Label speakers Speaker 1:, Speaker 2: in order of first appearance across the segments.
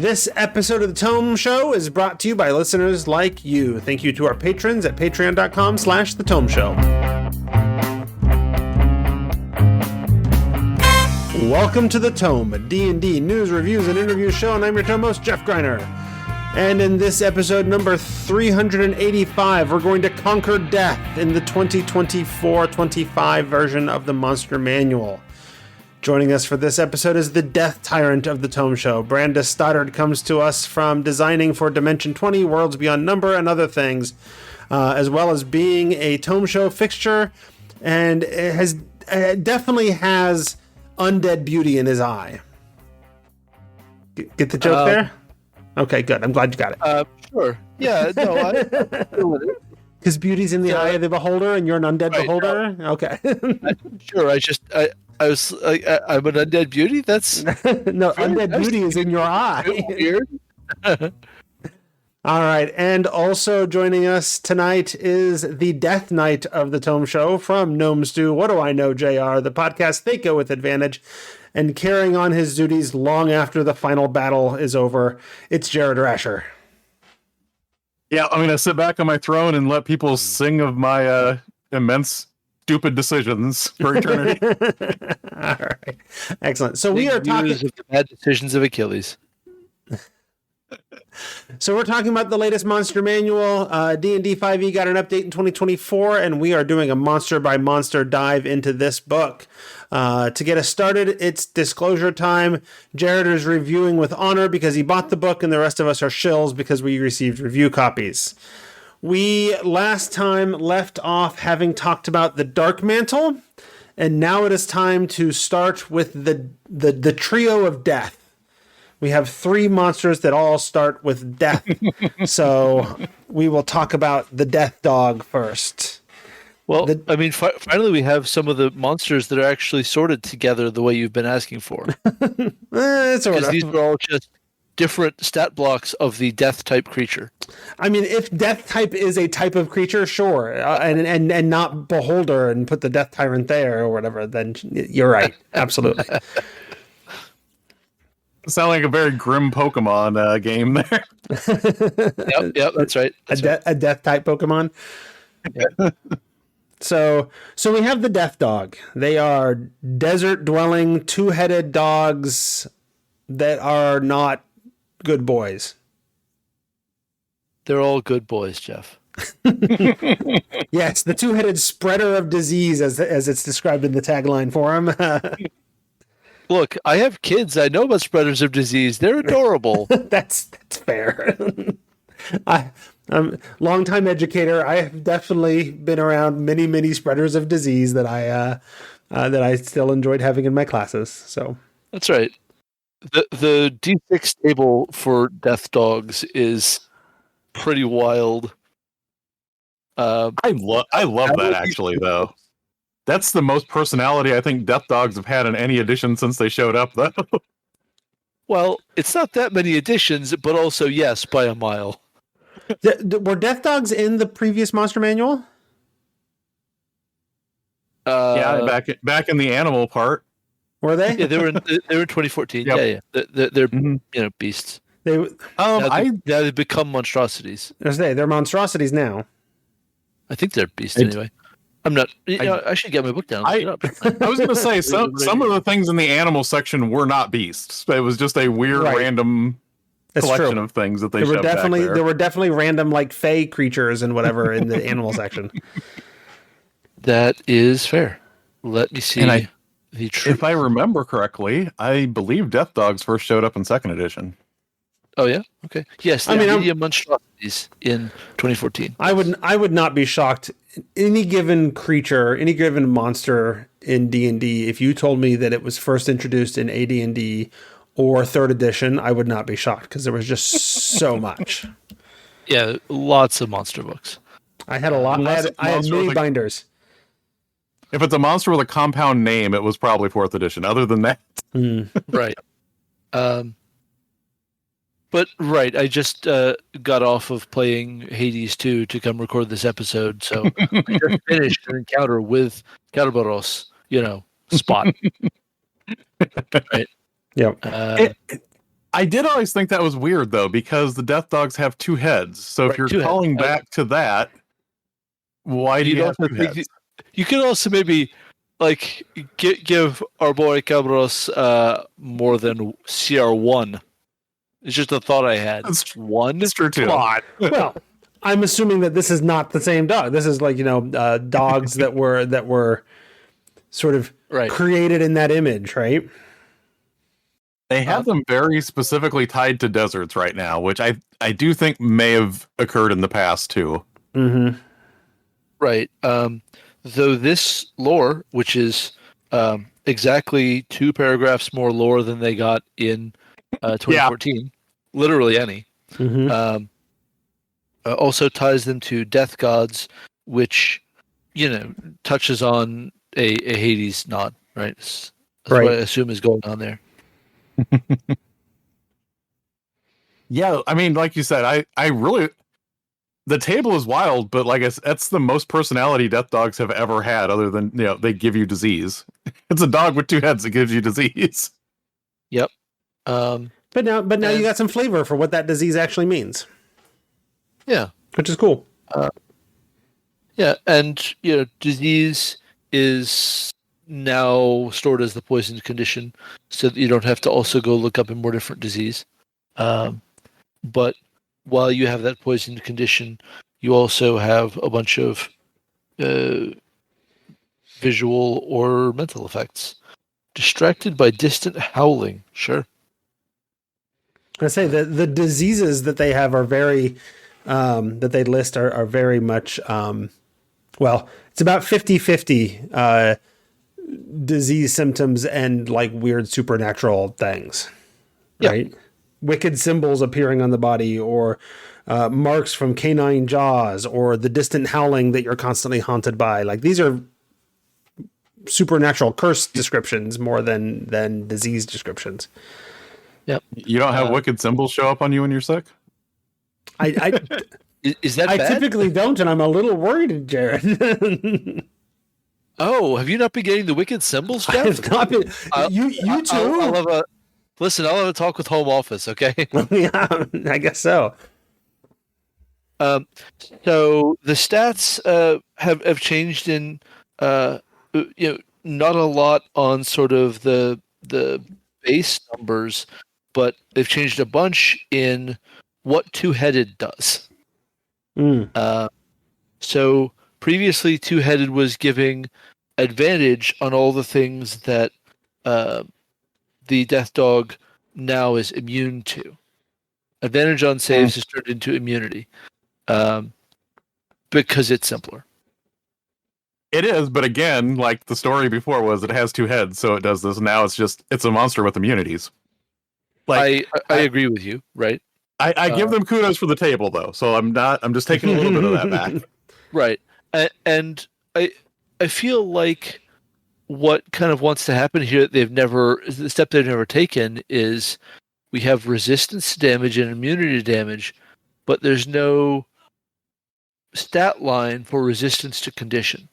Speaker 1: This episode of the Tome Show is brought to you by listeners like you. Thank you to our patrons at patreon.com/The Tome Show. Welcome to the Tome, a D&D news, reviews, and interview show, and I'm your Tome host, Jeff Greiner. And in this episode number 385, we're going to conquer death in the 2024-25 version of the Monster Manual. Joining us for this episode is the Death Tyrant of the Tome Show. Brandis Stoddard comes to us from designing for Dimension 20, Worlds Beyond Number, and other things, as well as being a Tome Show fixture, and definitely has undead beauty in his eye. Get the joke there? Okay, good. I'm glad you got it.
Speaker 2: Sure. Yeah, no, I feel it.
Speaker 1: Because beauty's in the eye of the beholder, and you're an undead beholder? No. Okay.
Speaker 2: Sure, I'm an undead beauty? That's...
Speaker 1: No, undead beauty is in your eye.
Speaker 2: Weird.
Speaker 1: All right, and also joining us tonight is the Death Knight of the Tome Show from Gnome Stew, What Do I Know, JR, the podcast They Go With Advantage, and carrying on his duties long after the final battle is over, it's Jared Rascher.
Speaker 3: Yeah, I'm going to sit back on my throne and let people sing of my immense stupid decisions for eternity.
Speaker 1: All right. Excellent. So we are talking
Speaker 2: of the bad decisions of Achilles.
Speaker 1: So we're talking about the latest Monster Manual. D&D 5e got an update in 2024, and we are doing a monster by monster dive into this book. To get us started, it's disclosure time. Jared is reviewing with honor because he bought the book, and the rest of us are shills because we received review copies. We last time left off having talked about the Dark Mantle, and now it is time to start with the trio of death. We have three monsters that all start with death, so we will talk about the Death Dog first.
Speaker 2: Well, finally we have some of the monsters that are actually sorted together the way you've been asking for. Because these are all just different stat blocks of the death type creature.
Speaker 1: I mean, if death type is a type of creature, sure, and not beholder, and put the Death Tyrant there or whatever, then you're right, absolutely.
Speaker 3: Sound like a very grim Pokemon game there.
Speaker 2: Yep, that's right.
Speaker 1: A death type Pokemon.
Speaker 2: Yep.
Speaker 1: So we have the Death Dog. They are desert dwelling, two-headed dogs that are not good boys.
Speaker 2: They're all good boys, Jeff.
Speaker 1: Yes, the two-headed spreader of disease, as it's described in the tagline for him.
Speaker 2: Look, I have kids. I know about spreaders of disease. They're adorable.
Speaker 1: That's fair. I'm a longtime educator. I have definitely been around many spreaders of disease that I still enjoyed having in my classes. So
Speaker 2: that's right. The D6 table for death dogs is pretty wild.
Speaker 3: I love that actually, though. That's the most personality I think death dogs have had in any edition since they showed up, though.
Speaker 2: Well, it's not that many editions, but also, yes, by a mile.
Speaker 1: Were death dogs in the previous Monster Manual?
Speaker 3: Yeah, back in the animal part.
Speaker 1: Were they?
Speaker 2: Yeah, they were in 2014. Yep. Yeah. They're beasts. Now they've become monstrosities.
Speaker 1: They're monstrosities now.
Speaker 2: I think they're beasts anyway. I'm not. I should get my book down.
Speaker 3: I was going to say some of the things in the animal section were not beasts. It was just a weird, random collection of things that they shoved back there.
Speaker 1: There were definitely random like fey creatures and whatever in the animal section.
Speaker 2: That is fair. Let me see.
Speaker 3: If I remember correctly, I believe death dogs first showed up in second edition.
Speaker 2: Oh yeah, okay. Yes, medium monstrosities in 2014.
Speaker 1: I would not be shocked. Any given creature, any given monster in D&D, if you told me that it was first introduced in AD&D or third edition, I would not be shocked because there was just so much.
Speaker 2: Yeah, lots of monster books.
Speaker 1: I had a lot. I had many binders.
Speaker 3: If it's a monster with a compound name, it was probably fourth edition. Other than that,
Speaker 2: right. But I just got off of playing Hades 2 to come record this episode, so I just finished an encounter with Kerberos, Spot. Right?
Speaker 1: Yep.
Speaker 3: I did always think that was weird though, because the death dogs have 2 heads. So if you're calling back to that, why do you have 2 heads?
Speaker 2: You could also maybe like give our boy Cabros more than CR1. It's just a thought I had.
Speaker 3: That's
Speaker 2: one.
Speaker 3: It's true too.
Speaker 1: Come on. Well, I'm assuming that this is not the same dog. This is like, dogs that were sort of created in that image, right?
Speaker 3: They have them very specifically tied to deserts right now, which I do think may have occurred in the past too.
Speaker 1: Mm-hmm.
Speaker 2: Right. Though this lore, which is exactly 2 paragraphs more lore than they got in 2014, literally any, also ties them to death gods, which, touches on a Hades nod, right? That's what I assume is going on there.
Speaker 3: Yeah, I mean, like you said, I really... The table is wild, but like that's the most personality death dogs have ever had, other than, they give you disease. It's a dog with 2 heads that gives you disease.
Speaker 2: Yep.
Speaker 1: But now you got some flavor for what that disease actually means.
Speaker 2: Yeah.
Speaker 1: Which is cool.
Speaker 2: Yeah, and disease is now stored as the poisoned condition, so that you don't have to also go look up a more different disease. But while you have that poisoned condition, you also have a bunch of visual or mental effects. Distracted by distant howling. Sure.
Speaker 1: I say the diseases that they have are very that they list are very much it's about 50-50 disease symptoms and like weird supernatural things. Right? Wicked symbols appearing on the body, or marks from canine jaws, or the distant howling that you're constantly haunted by. Like, these are supernatural curse descriptions more than disease descriptions.
Speaker 2: Yep.
Speaker 3: You don't have wicked symbols show up on you when you're sick?
Speaker 2: Is that
Speaker 1: I
Speaker 2: bad?
Speaker 1: typically don't, and I'm a little worried, Jared.
Speaker 2: Oh, have you not been getting the wicked symbols, Jeff?
Speaker 1: I have not been. You too?
Speaker 2: Listen, I'll have a talk with home office, okay?
Speaker 1: Yeah, I guess so.
Speaker 2: So the stats have changed in not a lot on sort of the base numbers, but they've changed a bunch in what 2-headed does. So previously 2-headed was giving advantage on all the things that the death dog now is immune to. Advantage on saves is turned into immunity because it's simpler.
Speaker 3: It is, but again, like the story before was, it has 2 heads, so it does this. Now it's a monster with immunities.
Speaker 2: Like, I agree with you, right?
Speaker 3: I give them kudos for the table though, so I'm just taking a little bit of that back.
Speaker 2: Right, and I feel like what kind of wants to happen here, the step they've never taken is we have resistance to damage and immunity to damage, but there's no stat line for resistance to condition,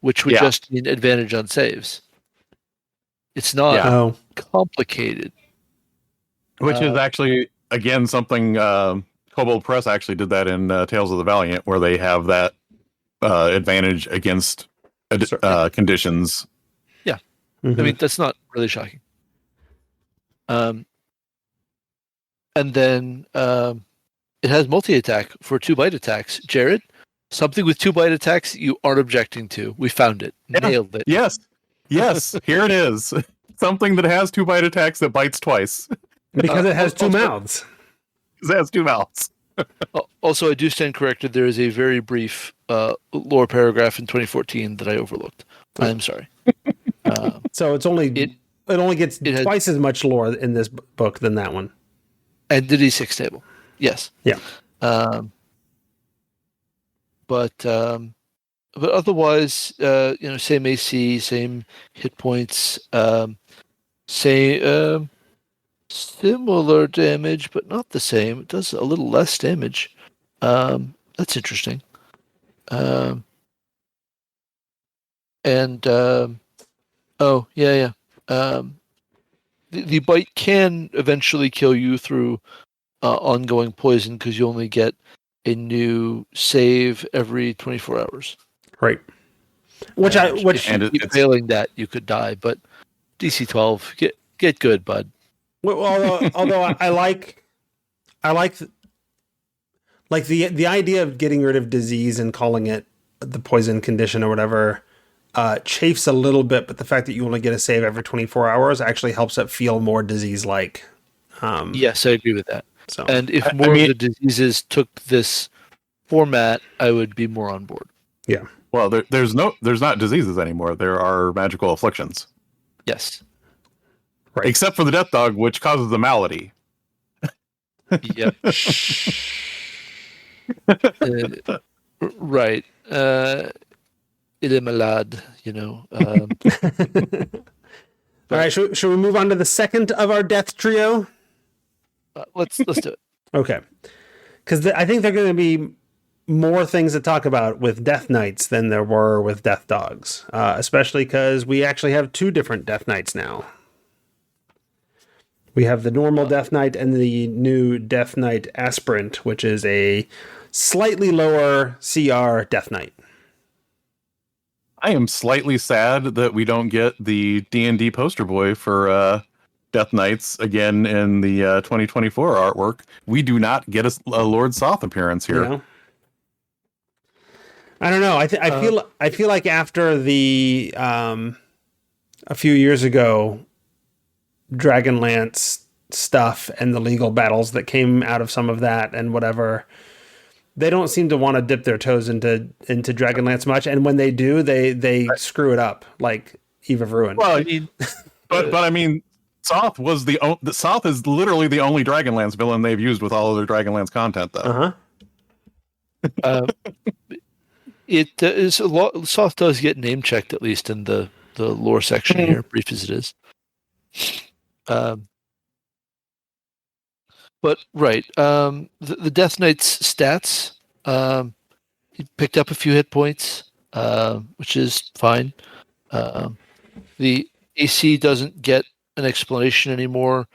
Speaker 2: which would just mean advantage on saves. It's not complicated.
Speaker 3: Which is actually, again, something Kobold Press actually did that in Tales of the Valiant, where they have that advantage against conditions.
Speaker 2: Yeah. I mean, that's not really shocking. And then it has multi-attack for 2-bite attacks. Jared, something with 2-bite attacks you aren't objecting to. We found it. Nailed it.
Speaker 3: Yes. Here it is. Something that has 2-bite attacks that bites twice.
Speaker 1: Because it has 2 mouths.
Speaker 3: It has 2 mouths.
Speaker 2: Also, I do stand corrected. There is a very brief lore paragraph in 2014 that I overlooked. I'm sorry.
Speaker 1: So it only gets twice as much lore in this book than that one.
Speaker 2: And the D6 table. Yes.
Speaker 1: Yeah.
Speaker 2: But otherwise, same AC, same hit points, similar damage, but not the same. It does a little less damage. That's interesting. the bite can eventually kill you through ongoing poison because you only get a new save every 24 hours.
Speaker 1: Right.
Speaker 2: If you failing that, you could die. But DC 12, get good, bud.
Speaker 1: Well, although I like the idea of getting rid of disease and calling it the poison condition or whatever chafes a little bit, but the fact that you only get a save every 24 hours actually helps it feel more disease-like.
Speaker 2: Yes, I agree with that.
Speaker 1: So,
Speaker 2: and if more of the diseases took this format, I would be more on board.
Speaker 1: Yeah.
Speaker 3: Well, there's not diseases anymore. There are magical afflictions.
Speaker 2: Yes.
Speaker 1: Right.
Speaker 3: Except for the death dog, which causes the malady.
Speaker 2: Yep. Right. Il est malade, you know.
Speaker 1: All right, should we move on to the second of our death trio?
Speaker 2: Let's do it.
Speaker 1: Okay. Because I think there are going to be more things to talk about with Death Knights than there were with Death Dogs, especially because we actually have two different Death Knights now. We have the normal Death Knight and the new Death Knight Aspirant, which is a slightly lower CR Death Knight.
Speaker 3: I am slightly sad that we don't get the D&D poster boy for Death Knights again in the 2024 artwork. We do not get a Lord Soth appearance here.
Speaker 1: Yeah. I don't know. I feel like after the a few years ago Dragonlance stuff and the legal battles that came out of some of that and whatever, they don't seem to want to dip their toes into Dragonlance much, and when they do, they screw it up like Eve of Ruin.
Speaker 3: Well, I mean, but I mean, Soth was Soth is literally the only Dragonlance villain they've used with all of their Dragonlance content, though.
Speaker 2: It is a lot. Soth does get name checked at least in the lore section here, brief as it is. But right, the Death Knight's stats. He picked up a few hit points, which is fine. The AC doesn't get an explanation anymore,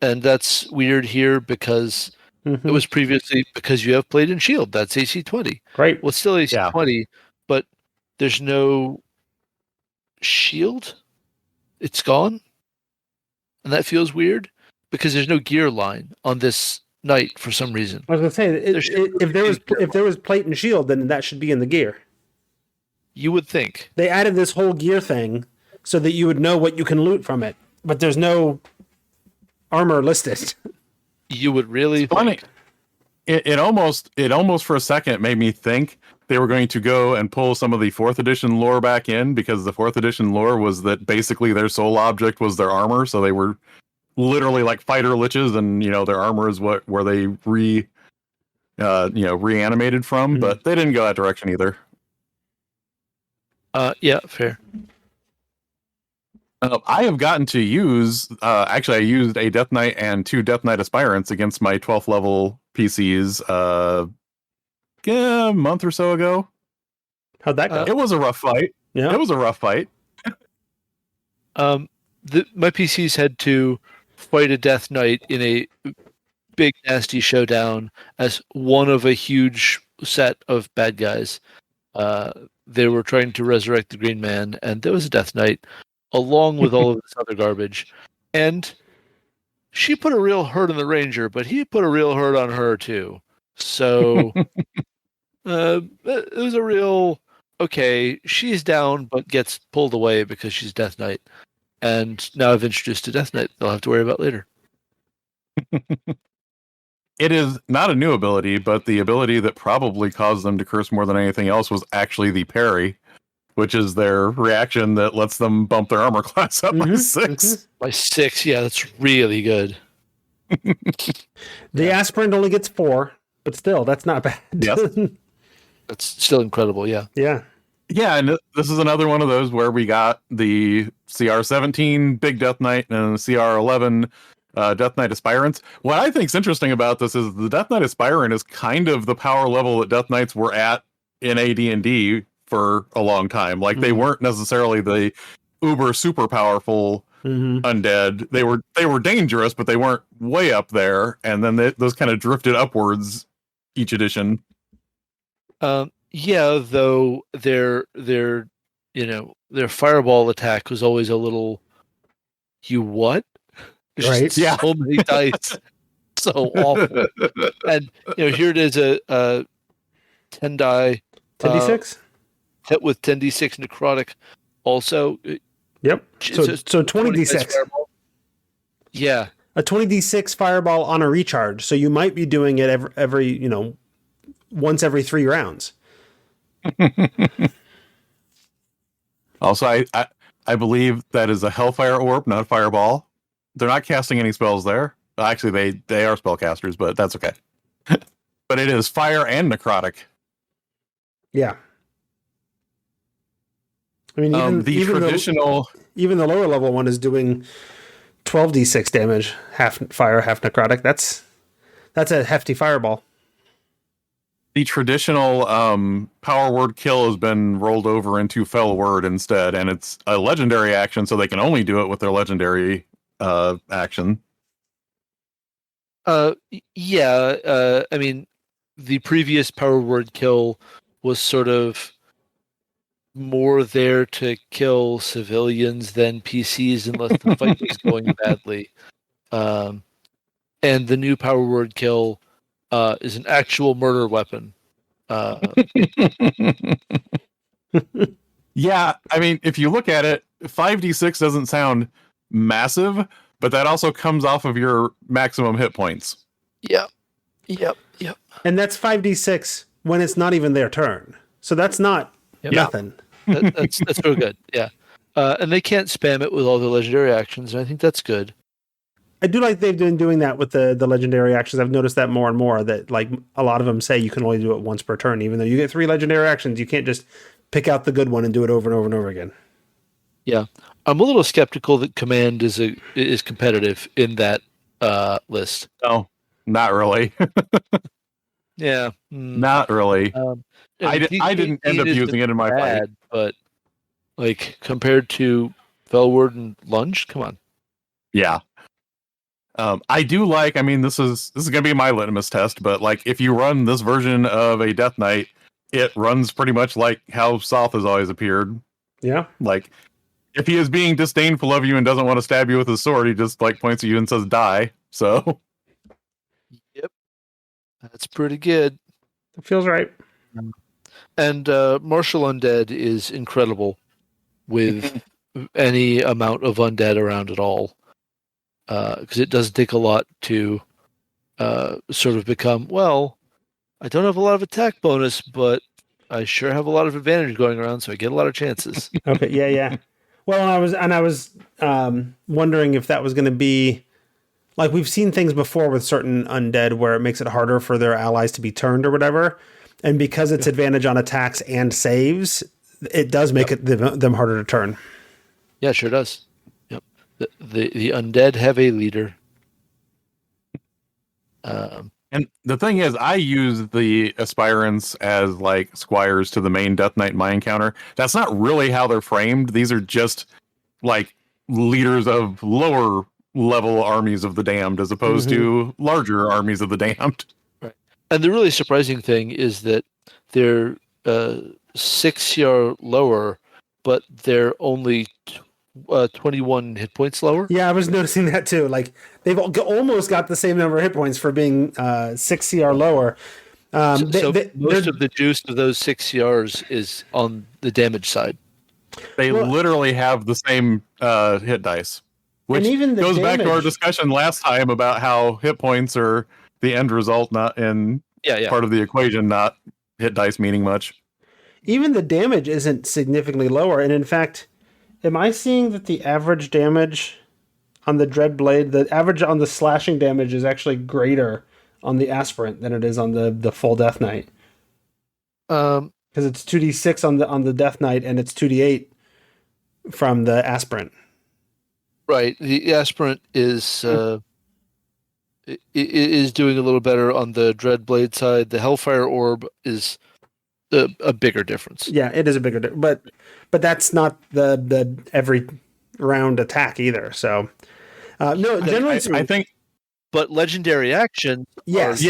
Speaker 2: and that's weird here because it was previously because you have played in Shield. That's AC 20.
Speaker 1: Right.
Speaker 2: Well, it's still AC 20, but there's no shield. It's gone, and that feels weird because there's no gear line on this knight for some reason.
Speaker 1: I was gonna say if there was plate and shield, then that should be in the gear.
Speaker 2: You would think
Speaker 1: they added this whole gear thing so that you would know what you can loot from it, but there's no armor listed.
Speaker 2: You would really
Speaker 3: funny. It almost for a second made me think they were going to go and pull some of the 4th edition lore back in, because the 4th edition lore was that basically their sole object was their armor, so they were literally like fighter liches, and their armor is where they reanimated from, but they didn't go that direction either.
Speaker 2: Yeah, fair.
Speaker 3: I have gotten to use, actually I used a Death Knight and 2 Death Knight Aspirants against my 12th level PCs a month or so ago.
Speaker 1: How'd that go?
Speaker 3: It was a rough fight.
Speaker 1: Yeah.
Speaker 3: It was a rough fight.
Speaker 2: My PCs had to fight a Death Knight in a big nasty showdown as one of a huge set of bad guys. They were trying to resurrect the Green Man, and there was a Death Knight along with all of this other garbage. And she put a real hurt on the Ranger, but he put a real hurt on her too. So it was a real, okay, she's down, but gets pulled away because she's Death Knight. And now I've introduced a Death Knight they'll have to worry about later.
Speaker 3: It is not a new ability, but the ability that probably caused them to curse more than anything else was actually the parry, which is their reaction that lets them bump their armor class up by 6.
Speaker 2: By 6, yeah, that's really good.
Speaker 1: The Aspirant only gets 4, but still, that's not bad.
Speaker 3: Yes.
Speaker 2: That's still incredible, yeah.
Speaker 1: Yeah.
Speaker 3: Yeah, and this is another one of those where we got the CR17 Big Death Knight and the CR11 Death Knight Aspirants. What I think is interesting about this is the Death Knight Aspirant is kind of the power level that Death Knights were at in AD&D for a long time. Like, they weren't necessarily the uber super powerful undead. They were dangerous, but they weren't way up there. And then those kind of drifted upwards each edition.
Speaker 2: Yeah, though their fireball attack was always a little. You what?
Speaker 1: Right?
Speaker 3: Yeah.
Speaker 2: So many dice. So awful. And here it is a 10 die
Speaker 1: 10d6
Speaker 2: hit with 10d6 necrotic also.
Speaker 1: Yep. So 20d6.
Speaker 2: Yeah.
Speaker 1: A 20d6 fireball on a recharge. So you might be doing it every once every 3 rounds.
Speaker 3: Also, I believe that is a Hellfire Orb, not a Fireball. They're not casting any spells there. Actually, they are spellcasters, but that's okay. But it is fire and necrotic.
Speaker 1: Yeah. I mean, even the lower level one is doing 12d6 damage, half fire, half necrotic. That's a hefty fireball.
Speaker 3: The traditional power word kill has been rolled over into fell word instead, and it's a legendary action, so they can only do it with their legendary action.
Speaker 2: Yeah. I mean, the previous power word kill was sort of more there to kill civilians than PCs unless the fight was going badly. And the new power word kill is an actual murder weapon.
Speaker 3: Yeah, I mean, if you look at it, 5d6 doesn't sound massive, but that also comes off of your maximum hit points.
Speaker 2: Yep.
Speaker 1: And that's 5d6 when it's not even their turn. So that's not nothing.
Speaker 2: That's real good. Yeah. And they can't spam it with all the legendary actions, and I think that's good.
Speaker 1: I do like they've been doing that with the legendary actions. I've noticed that more and more, that like a lot of them say you can only do it once per turn. Even though you get 3 legendary actions, you can't just pick out the good one and do it over and over and over again.
Speaker 2: Yeah. I'm a little skeptical that command is competitive in that list.
Speaker 3: No, not really.
Speaker 2: Yeah.
Speaker 3: Not really. I didn't end up using it in my fight.
Speaker 2: But like compared to Felward and Lunge, come on.
Speaker 3: Yeah. I do like, I mean, this is going to be my litmus test, but like if you run this version of a Death Knight, it runs pretty much like how Soth has always appeared.
Speaker 1: Yeah.
Speaker 3: Like if he is being disdainful of you and doesn't want to stab you with his sword, he just like points at you and says die. So
Speaker 2: yep. That's pretty good.
Speaker 1: It feels right.
Speaker 2: And Martial Undead is incredible with any amount of undead around at all. Because it doesn't take a lot to sort of become, well, I don't have a lot of attack bonus, but I sure have a lot of advantage going around, so I get a lot of chances.
Speaker 1: Okay, yeah. Well, I was wondering if that was going to be, like, we've seen things before with certain undead where it makes it harder for their allies to be turned or whatever, and because it's advantage on attacks and saves, it does make it them harder to turn.
Speaker 2: Yeah, sure does. The undead have a leader.
Speaker 3: and the thing is, I use the aspirants as like squires to the main Death Knight in my encounter. That's not really how they're framed. These are just like leaders of lower level armies of the damned as opposed to larger armies of the damned.
Speaker 2: Right. And the really surprising thing is that they're 6 CR lower, but they're only 21 hit points lower.
Speaker 1: Yeah, I was noticing that too. Like they've almost got the same number of hit points for being 6 CR lower.
Speaker 2: So most of the juice of those 6 CRs is on the damage side.
Speaker 3: They literally have the same hit dice, which
Speaker 1: even
Speaker 3: goes back to our
Speaker 1: damage
Speaker 3: discussion last time about how hit points are the end result, not in part of the equation, not hit dice meaning much.
Speaker 1: Even the damage isn't significantly lower, and in fact, am I seeing that the average damage on the Dreadblade, the average on the slashing damage is actually greater on the Aspirant than it is on the full Death Knight? Because it's 2d6 on the Death Knight and it's 2d8 from the Aspirant.
Speaker 2: Right. The Aspirant is doing a little better on the Dreadblade side. The Hellfire Orb is a bigger difference.
Speaker 1: Yeah, it is a bigger difference, but that's not the every round attack either. So no, generally
Speaker 3: I think.
Speaker 2: But legendary action.
Speaker 1: Yes.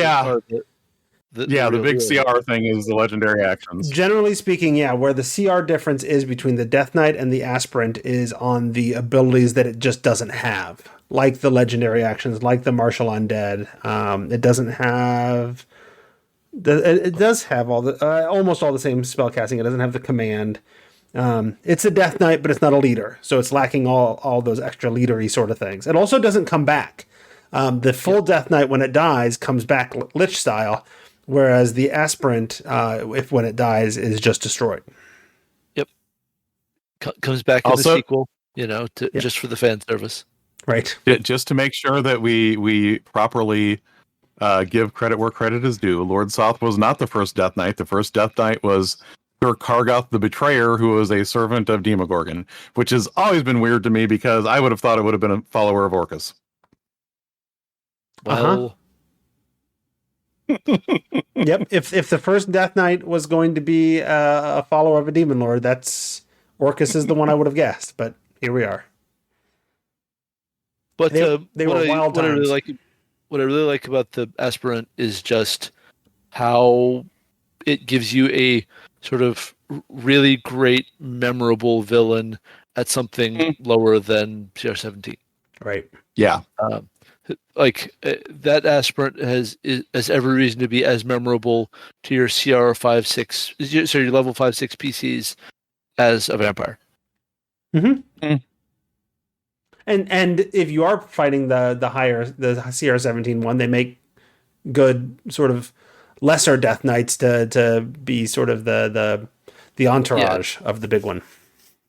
Speaker 3: The big CR thing is the legendary actions.
Speaker 1: Generally speaking, where the CR difference is between the Death Knight and the Aspirant is on the abilities that it just doesn't have, like the legendary actions, like the Martial Undead. It doesn't have. It does have almost all the same spell casting. It doesn't have the command. It's a Death Knight, but it's not a leader, so it's lacking all those extra leadery sort of things. It also doesn't come back. The full Death Knight, when it dies, comes back Lich style. Whereas the Aspirant, when it dies, is just destroyed.
Speaker 2: Yep. Comes back in the sequel, just for the fan service.
Speaker 1: Right.
Speaker 3: Just to make sure that we properly give credit where credit is due. Lord Soth was not the first Death Knight. The first Death Knight was Sir Kargoth the Betrayer, who was a servant of Demogorgon, which has always been weird to me because I would have thought it would have been a follower of Orcus.
Speaker 2: Well...
Speaker 1: Yep. If the first Death Knight was going to be a follower of a Demon Lord, that's Orcus is the one I would have guessed. But here we are.
Speaker 2: But
Speaker 1: they were wild times.
Speaker 2: What I really like about the Aspirant is just how it gives you a sort of really great, memorable villain at something lower than CR17.
Speaker 1: Right.
Speaker 3: Yeah.
Speaker 2: That Aspirant has every reason to be as memorable to your CR 5/6, so your level 5/6 PCs as a vampire.
Speaker 1: Mm-hmm. And if you are fighting the CR17 one, they make good sort of lesser Death Knights to be sort of the entourage of the big one.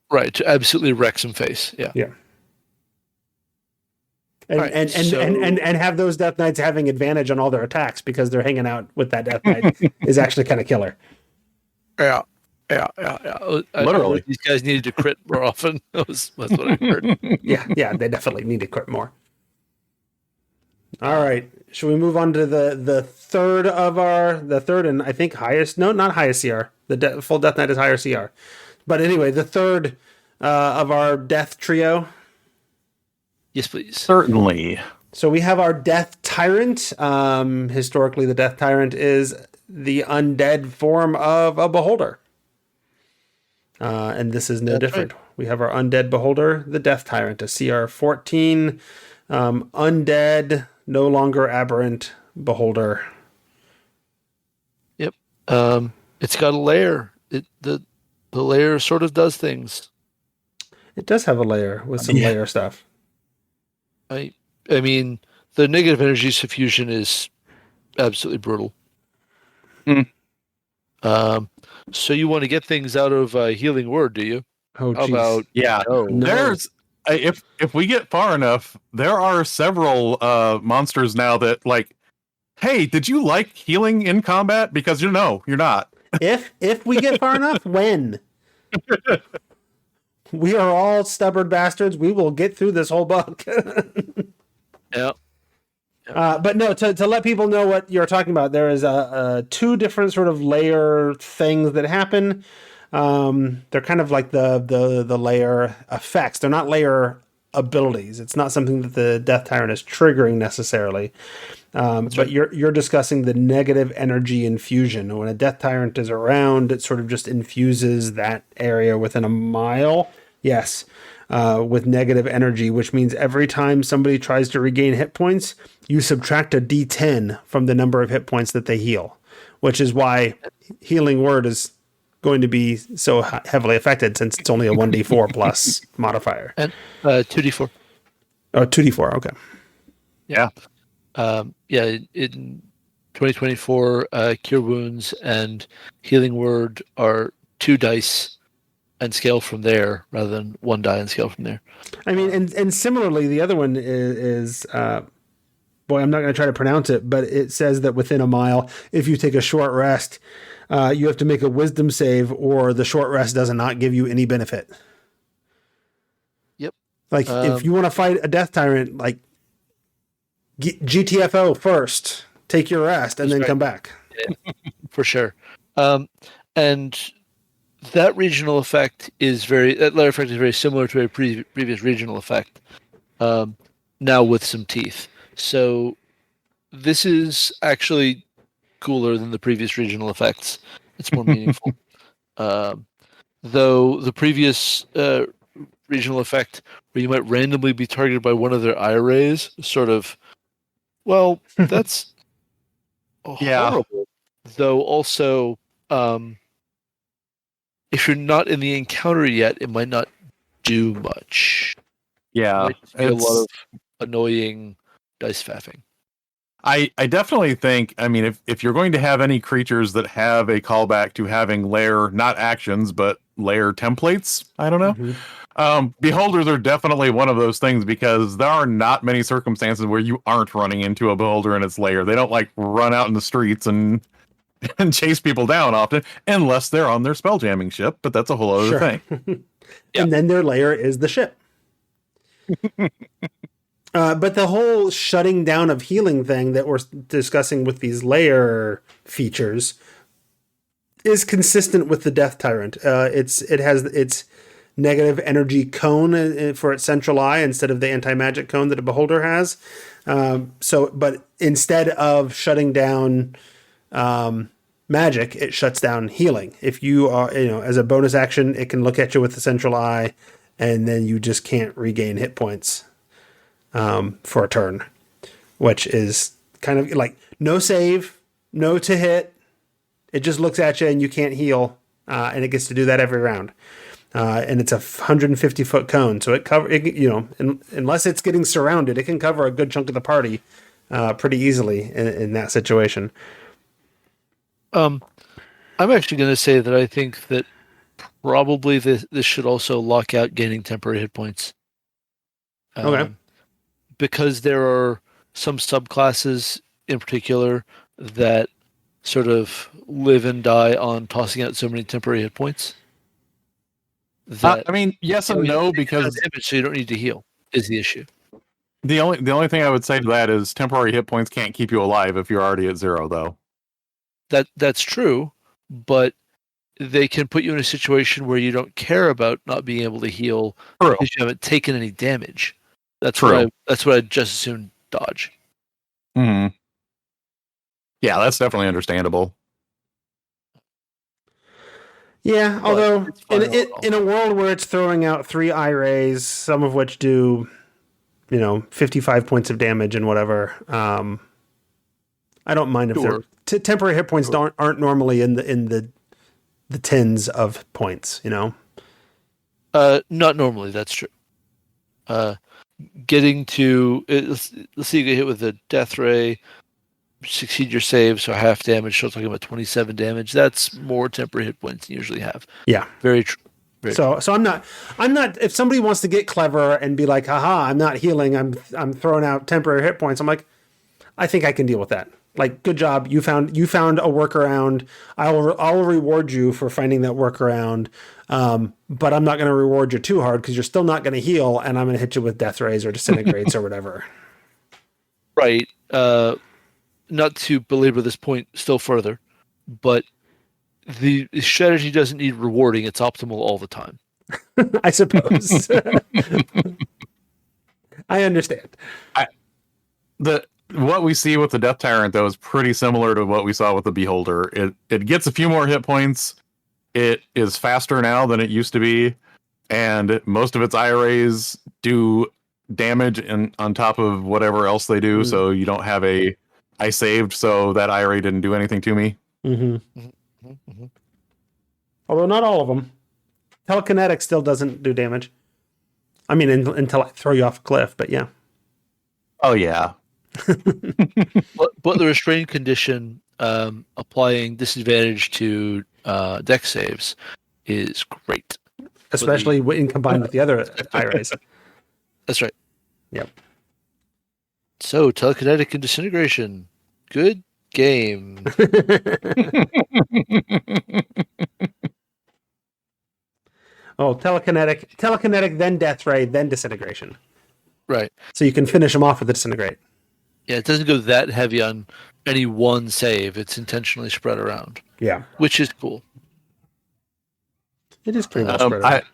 Speaker 2: Right, to absolutely wreck some face. Yeah.
Speaker 1: Yeah. And have those Death Knights having advantage on all their attacks because they're hanging out with that Death Knight is actually kind of killer.
Speaker 2: Yeah.
Speaker 3: Literally.
Speaker 2: These guys needed to crit more often. That's what I heard.
Speaker 1: Yeah, they definitely need to crit more. All right. Should we move on to the third and I think highest? No, not highest CR. The full Death Knight is higher CR. But anyway, the third of our death trio.
Speaker 2: Yes, please.
Speaker 3: Certainly.
Speaker 1: So we have our Death Tyrant. Historically, the Death Tyrant is the undead form of a beholder. And this is no different. Right. We have our undead beholder, the Death Tyrant, a CR 14, undead, no longer aberrant beholder.
Speaker 2: Yep. It's got a lair. The lair sort of does things.
Speaker 1: It does have a lair with some layer stuff.
Speaker 2: I mean, the negative energy suffusion is absolutely brutal. So you want to get things out of Healing Word, do you?
Speaker 1: Oh, geez. How about
Speaker 3: no. There's if we get far enough, there are several monsters now that hey, did you like healing in combat? Because you're not.
Speaker 1: If we get far enough, when? We are all stubborn bastards. We will get through this whole book.
Speaker 2: Yeah.
Speaker 1: But no, to let people know what you're talking about, there is two different sort of layer things that happen. They're kind of like the layer effects. They're not layer abilities. It's not something that the Death Tyrant is triggering necessarily. But you're discussing the negative energy infusion. When a Death Tyrant is around, it sort of just infuses that area within a mile. Yes. With negative energy, which means every time somebody tries to regain hit points, you subtract a D10 from the number of hit points that they heal, which is why Healing Word is going to be so heavily affected since it's only a 1d4 plus modifier.
Speaker 2: And 2d4.
Speaker 1: Oh, 2d4, okay.
Speaker 2: Yeah. In 2024, Cure Wounds and Healing Word are 2 dice and scale from there rather than 1 die and scale from there.
Speaker 1: I mean, and similarly, the other one is I'm not going to try to pronounce it, but it says that within a mile, if you take a short rest, you have to make a wisdom save or the short rest does not give you any benefit.
Speaker 2: Yep.
Speaker 1: If you want to fight a Death Tyrant, GTFO first, take your rest and then come back.
Speaker 2: Yeah, for sure. And that regional effect is very similar to a previous regional effect. Now with some teeth. So this is actually cooler than the previous regional effects. It's more meaningful. Though the previous regional effect, where you might randomly be targeted by one of their eye rays, sort of, well, that's horrible. Though also, if you're not in the encounter yet, it might not do much.
Speaker 3: Yeah,
Speaker 2: It might be a lot of annoying dice faffing.
Speaker 3: I definitely think, I mean, if you're going to have any creatures that have a callback to having layer, not actions, but layer templates, I don't know.
Speaker 1: Mm-hmm.
Speaker 3: Beholders are definitely one of those things, because there are not many circumstances where you aren't running into a beholder in its layer. They don't like run out in the streets and chase people down often, unless they're on their spell jamming ship, but that's a whole other thing.
Speaker 1: And then their layer is the ship. But the whole shutting down of healing thing that we're discussing with these layer features is consistent with the Death Tyrant. It has its negative energy cone for its central eye instead of the anti-magic cone that a beholder has. But instead of shutting down magic, it shuts down healing. If you are, as a bonus action, it can look at you with the central eye, and then you just can't regain hit points for a turn, which is kind of like no save, no to hit. It just looks at you and you can't heal, and it gets to do that every round. And it's a 150-foot cone, so unless it's getting surrounded, it can cover a good chunk of the party pretty easily in that situation.
Speaker 2: I'm actually going to say that I think that probably this should also lock out gaining temporary hit points.
Speaker 1: Okay.
Speaker 2: Because there are some subclasses in particular that sort of live and die on tossing out so many temporary hit points.
Speaker 3: I mean, yes and no, because
Speaker 2: damage, so you don't need to heal is the issue.
Speaker 3: The only thing I would say to that is temporary hit points can't keep you alive if you're already at 0, though.
Speaker 2: That's true, but they can put you in a situation where you don't care about not being able to heal because you haven't taken any damage. That's what I just assumed dodge.
Speaker 3: Hmm. Yeah, that's definitely understandable.
Speaker 1: Yeah, although in a world where it's throwing out 3 eye rays, some of which do, 55 points of damage and whatever, I don't mind if they're temporary hit points aren't normally in the tens of points,
Speaker 2: Not normally, that's true. Getting to let's see, you get hit with a death ray, succeed your save, so half damage. So talking about 27 damage. That's more temporary hit points than you usually have.
Speaker 1: Yeah,
Speaker 2: very true.
Speaker 1: So I'm not. If somebody wants to get clever and be like, haha, I'm not healing, I'm throwing out temporary hit points, I'm like, I think I can deal with that. Like, good job, you found a workaround. I'll reward you for finding that workaround, but I'm not going to reward you too hard because you're still not going to heal, and I'm going to hit you with death rays or disintegrates or whatever.
Speaker 2: Right. Not to belabor this point still further, but the strategy doesn't need rewarding; it's optimal all the time.
Speaker 1: I suppose. I understand.
Speaker 3: What we see with the Death Tyrant, though, is pretty similar to what we saw with the Beholder. It gets a few more hit points. It is faster now than it used to be, and most of its eye rays do damage on top of whatever else they do. So you don't have I saved, so that eye ray didn't do anything to me.
Speaker 1: Mm-hmm. Although not all of them. Telekinetic still doesn't do damage. I mean, until I throw you off a cliff, but yeah.
Speaker 3: Oh, yeah.
Speaker 2: but the restrained condition applying disadvantage to dex saves is great,
Speaker 1: especially when combined with the other eye rays.
Speaker 2: That's right.
Speaker 1: Yep.
Speaker 2: So telekinetic and disintegration, good game.
Speaker 1: Oh, telekinetic, then death ray, then disintegration.
Speaker 2: Right.
Speaker 1: So you can finish them off with the disintegrate.
Speaker 2: Yeah, it doesn't go that heavy on any one save. It's intentionally spread around.
Speaker 1: Yeah.
Speaker 2: Which is cool.
Speaker 1: It is pretty well spread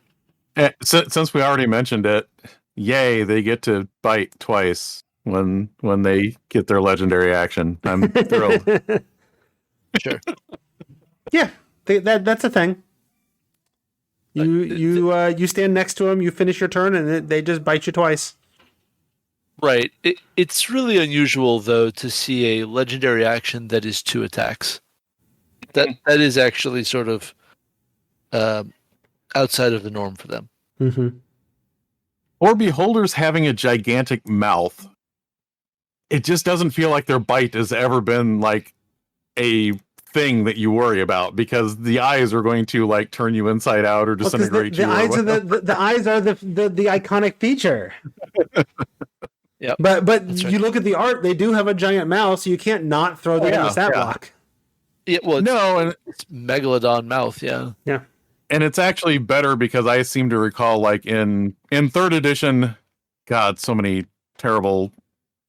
Speaker 1: out.
Speaker 3: Since we already mentioned it, yay, they get to bite twice when they get their legendary action. I'm thrilled.
Speaker 2: Sure.
Speaker 1: Yeah, that's a thing. You stand next to them, you finish your turn, and they just bite you twice.
Speaker 2: Right. It's really unusual, though, to see a legendary action that is 2 attacks. That is actually sort of outside of the norm for them.
Speaker 1: Mm-hmm.
Speaker 3: Or beholders having a gigantic mouth. It just doesn't feel like their bite has ever been like a thing that you worry about, because the eyes are going to like turn you inside out or disintegrate
Speaker 1: the
Speaker 3: you.
Speaker 1: Eyes are the eyes are the iconic feature.
Speaker 2: Yeah,
Speaker 1: but you look at the art; they do have a giant mouth, so you can't not throw that in the stat block.
Speaker 2: Yeah, well,
Speaker 3: and
Speaker 2: it's megalodon mouth. Yeah.
Speaker 3: And it's actually better because I seem to recall, like in 3rd edition, God, so many terrible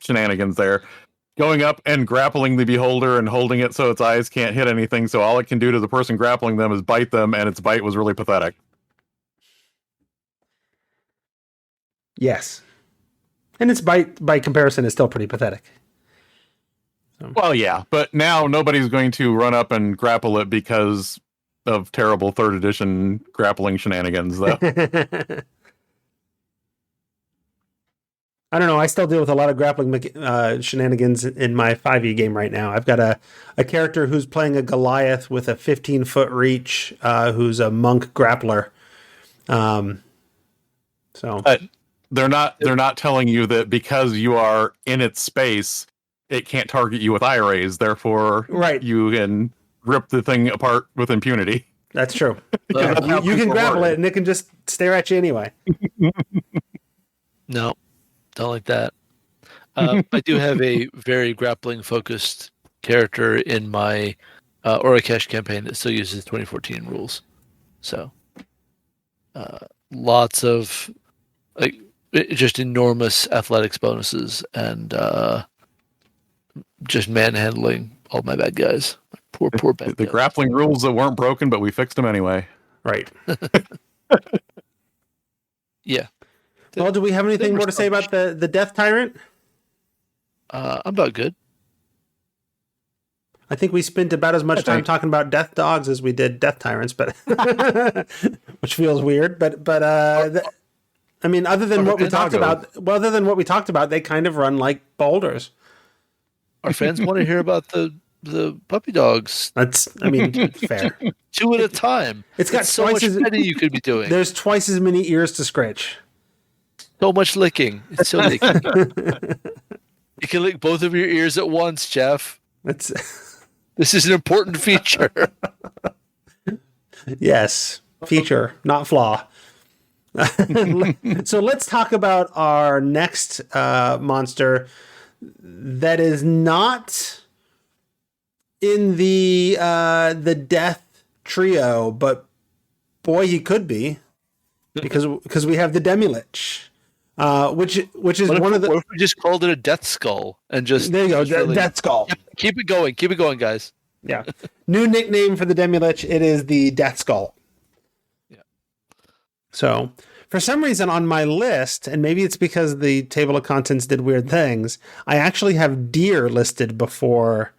Speaker 3: shenanigans there. Going up and grappling the beholder and holding it so its eyes can't hit anything, so all it can do to the person grappling them is bite them, and its bite was really pathetic.
Speaker 1: Yes. And its bite, by comparison, is still pretty pathetic. So.
Speaker 3: Well, yeah, but now nobody's going to run up and grapple it because of terrible 3rd edition grappling shenanigans, though.
Speaker 1: I don't know. I still deal with a lot of grappling shenanigans in my 5e game right now. I've got a character who's playing a Goliath with a 15-foot reach, who's a monk grappler. So
Speaker 3: they're not telling you that because you are in its space, it can't target you with eye rays. Therefore, you can rip the thing apart with impunity.
Speaker 1: That's true. Yeah, you can grapple it, and it can just stare at you anyway.
Speaker 2: No. Don't like that. I do have a very grappling focused character in my Orakesh campaign that still uses 2014 rules. So lots of just enormous athletics bonuses and just manhandling all my bad guys. Poor bad guys.
Speaker 3: The grappling rules that weren't broken, but we fixed them anyway.
Speaker 1: Right.
Speaker 2: Yeah.
Speaker 1: Well, do we have anything more to say about the Death Tyrant?
Speaker 2: I'm about good.
Speaker 1: I think we spent about as much time talking about Death Dogs as we did Death Tyrants, but which feels weird. But I mean, other than what we talked about, they kind of run like boulders.
Speaker 2: Our fans want to hear about the puppy dogs.
Speaker 1: That's, I mean, fair.
Speaker 2: 2 at a time.
Speaker 1: It's got
Speaker 2: so much petting you could be doing.
Speaker 1: There's twice as many ears to scratch.
Speaker 2: So much licking. It's so licking. You can lick both of your ears at once, Jeff. This is an important feature.
Speaker 1: Yes, feature, not flaw. So let's talk about our next monster that is not in the death trio, but boy, he could be, because we have the Demi-Lich. Which is one of the.
Speaker 2: What if we just called it a death skull and just
Speaker 1: there you go, death skull.
Speaker 2: Keep it going, guys.
Speaker 1: Yeah, new nickname for the Demi-Lich. It is the Death Skull.
Speaker 2: Yeah.
Speaker 1: So for some reason on my list, and maybe it's because the table of contents did weird things, I actually have deer listed before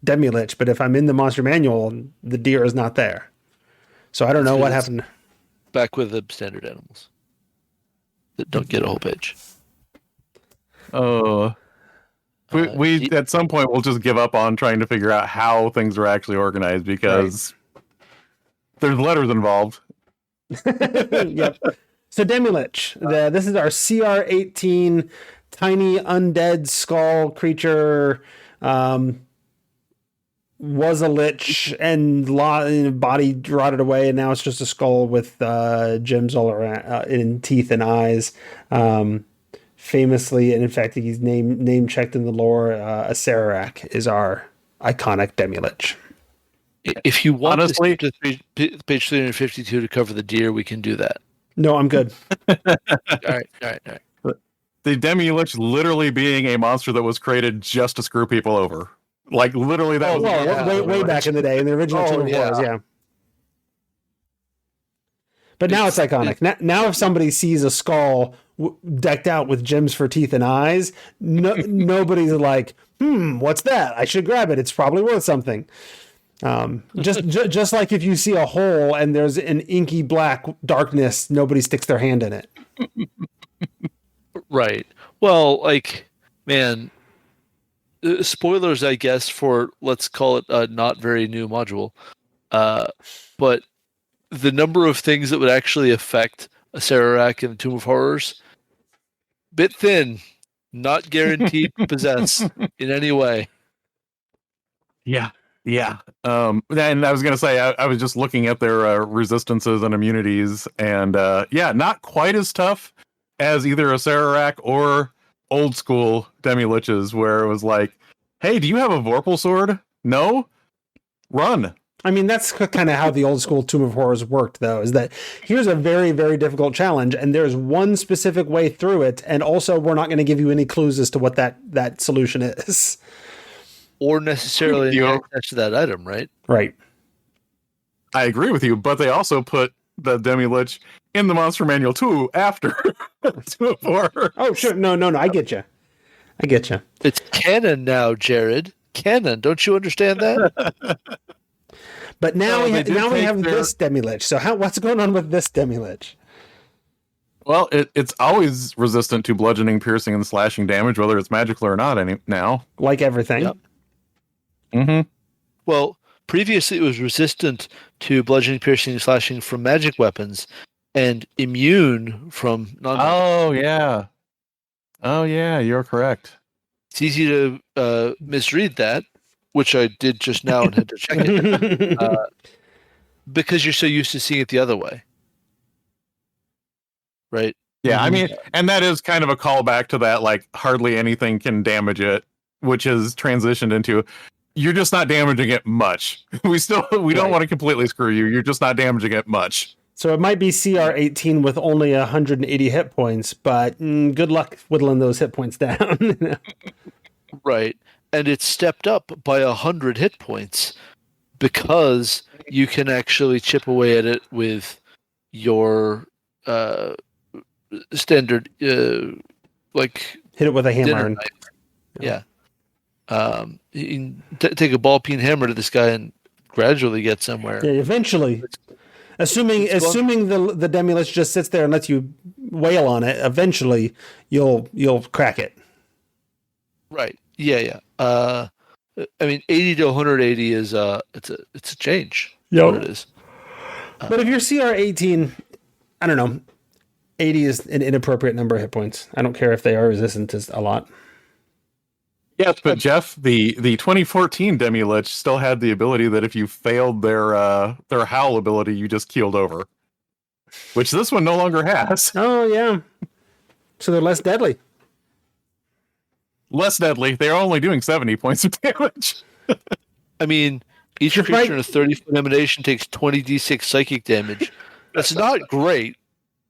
Speaker 1: Demi-Lich. But if I'm in the Monster Manual, the deer is not there. So I don't know what happened.
Speaker 2: Back with the standard animals that don't get a whole page.
Speaker 3: Oh, we at some point we'll just give up on trying to figure out how things are actually organized, because there's letters involved.
Speaker 1: Yep. So Demi-Lich, this is our CR18 tiny undead skull creature. Was a lich and body rotted away, and now it's just a skull with gems all around in teeth and eyes. Famously, and in fact, he's name checked in the lore. A Sararak is our iconic Demi-Lich.
Speaker 2: If you want,
Speaker 3: honestly,
Speaker 2: to page 352 to cover the deer, we can do that.
Speaker 1: No, I'm good.
Speaker 2: All right.
Speaker 3: The Demi-Lich literally being a monster that was created just to screw people over. Like, literally, that was
Speaker 1: way back in the day, in the original Team of Wars, yeah. But now it's iconic. Now if somebody sees a skull decked out with gems for teeth and eyes, nobody's like, what's that? I should grab it. It's probably worth something. Just like if you see a hole and there's an inky black darkness, nobody sticks their hand in it.
Speaker 2: Right. Well, like, man, spoilers, I guess, for, let's call it a not very new module. But the number of things that would actually affect a Sararak in the Tomb of Horrors, bit thin, not guaranteed to possess in any way.
Speaker 3: Yeah. And I was going to say, I was just looking at their resistances and immunities, and not quite as tough as either a Sararak or old school Demi-Liches, where it was like, hey, do you have a Vorpal sword? No? Run.
Speaker 1: I mean, that's kind of how the old school Tomb of Horrors worked, though, is that here's a very, very difficult challenge, and there's one specific way through it, and also we're not going to give you any clues as to what that solution is.
Speaker 2: Or necessarily access to that item, right?
Speaker 1: Right.
Speaker 3: I agree with you, but they also put the Demi-Lich in the Monster Manual too after Tomb of Horrors.
Speaker 1: Oh, sure. No. I get you.
Speaker 2: It's canon now, Jared. Canon. Don't you understand that?
Speaker 1: But now we have this Demi-Lich. So what's going on with this Demi-Lich?
Speaker 3: Well, it's always resistant to bludgeoning, piercing, and slashing damage, whether it's magical or not now.
Speaker 1: Like everything.
Speaker 2: Yep.
Speaker 3: Mm-hmm.
Speaker 2: Well, previously it was resistant to bludgeoning, piercing, and slashing from magic weapons and immune from non-magic.
Speaker 3: Oh, yeah, you're correct.
Speaker 2: It's easy to misread that, which I did just now and had to check it, because you're so used to seeing it the other way. Right?
Speaker 3: Yeah, I mean, and that is kind of a callback to that, like, hardly anything can damage it, which has transitioned into, you're just not damaging it much. We don't want to completely screw you. You're just not damaging it much.
Speaker 1: So it might be CR 18 with only 180 hit points, but good luck whittling those hit points down.
Speaker 2: Right. And it's stepped up by 100 hit points because you can actually chip away at it with your standard, like,
Speaker 1: hit it with a hammer.
Speaker 2: Yeah. You can take a ball peen hammer to this guy and gradually get somewhere.
Speaker 1: Yeah, eventually. Assuming the Demi-Lich just sits there and lets you wail on it, eventually you'll crack it.
Speaker 2: Right. Yeah. I mean, 80 to 180 is it's a change.
Speaker 1: Yeah,
Speaker 2: what it is.
Speaker 1: But if you're CR 18, I don't know, 80 is an inappropriate number of hit points. I don't care if they are resistant to a lot.
Speaker 3: Yes, but Jeff, the 2014 Demi-Lich still had the ability that if you failed their howl ability, you just keeled over, which this one no longer has.
Speaker 1: Oh yeah, so they're less deadly.
Speaker 3: Less deadly. They're only doing 70 points of damage.
Speaker 2: I mean, each creature in a 30-foot emanation takes 20d6 psychic damage. That's not great.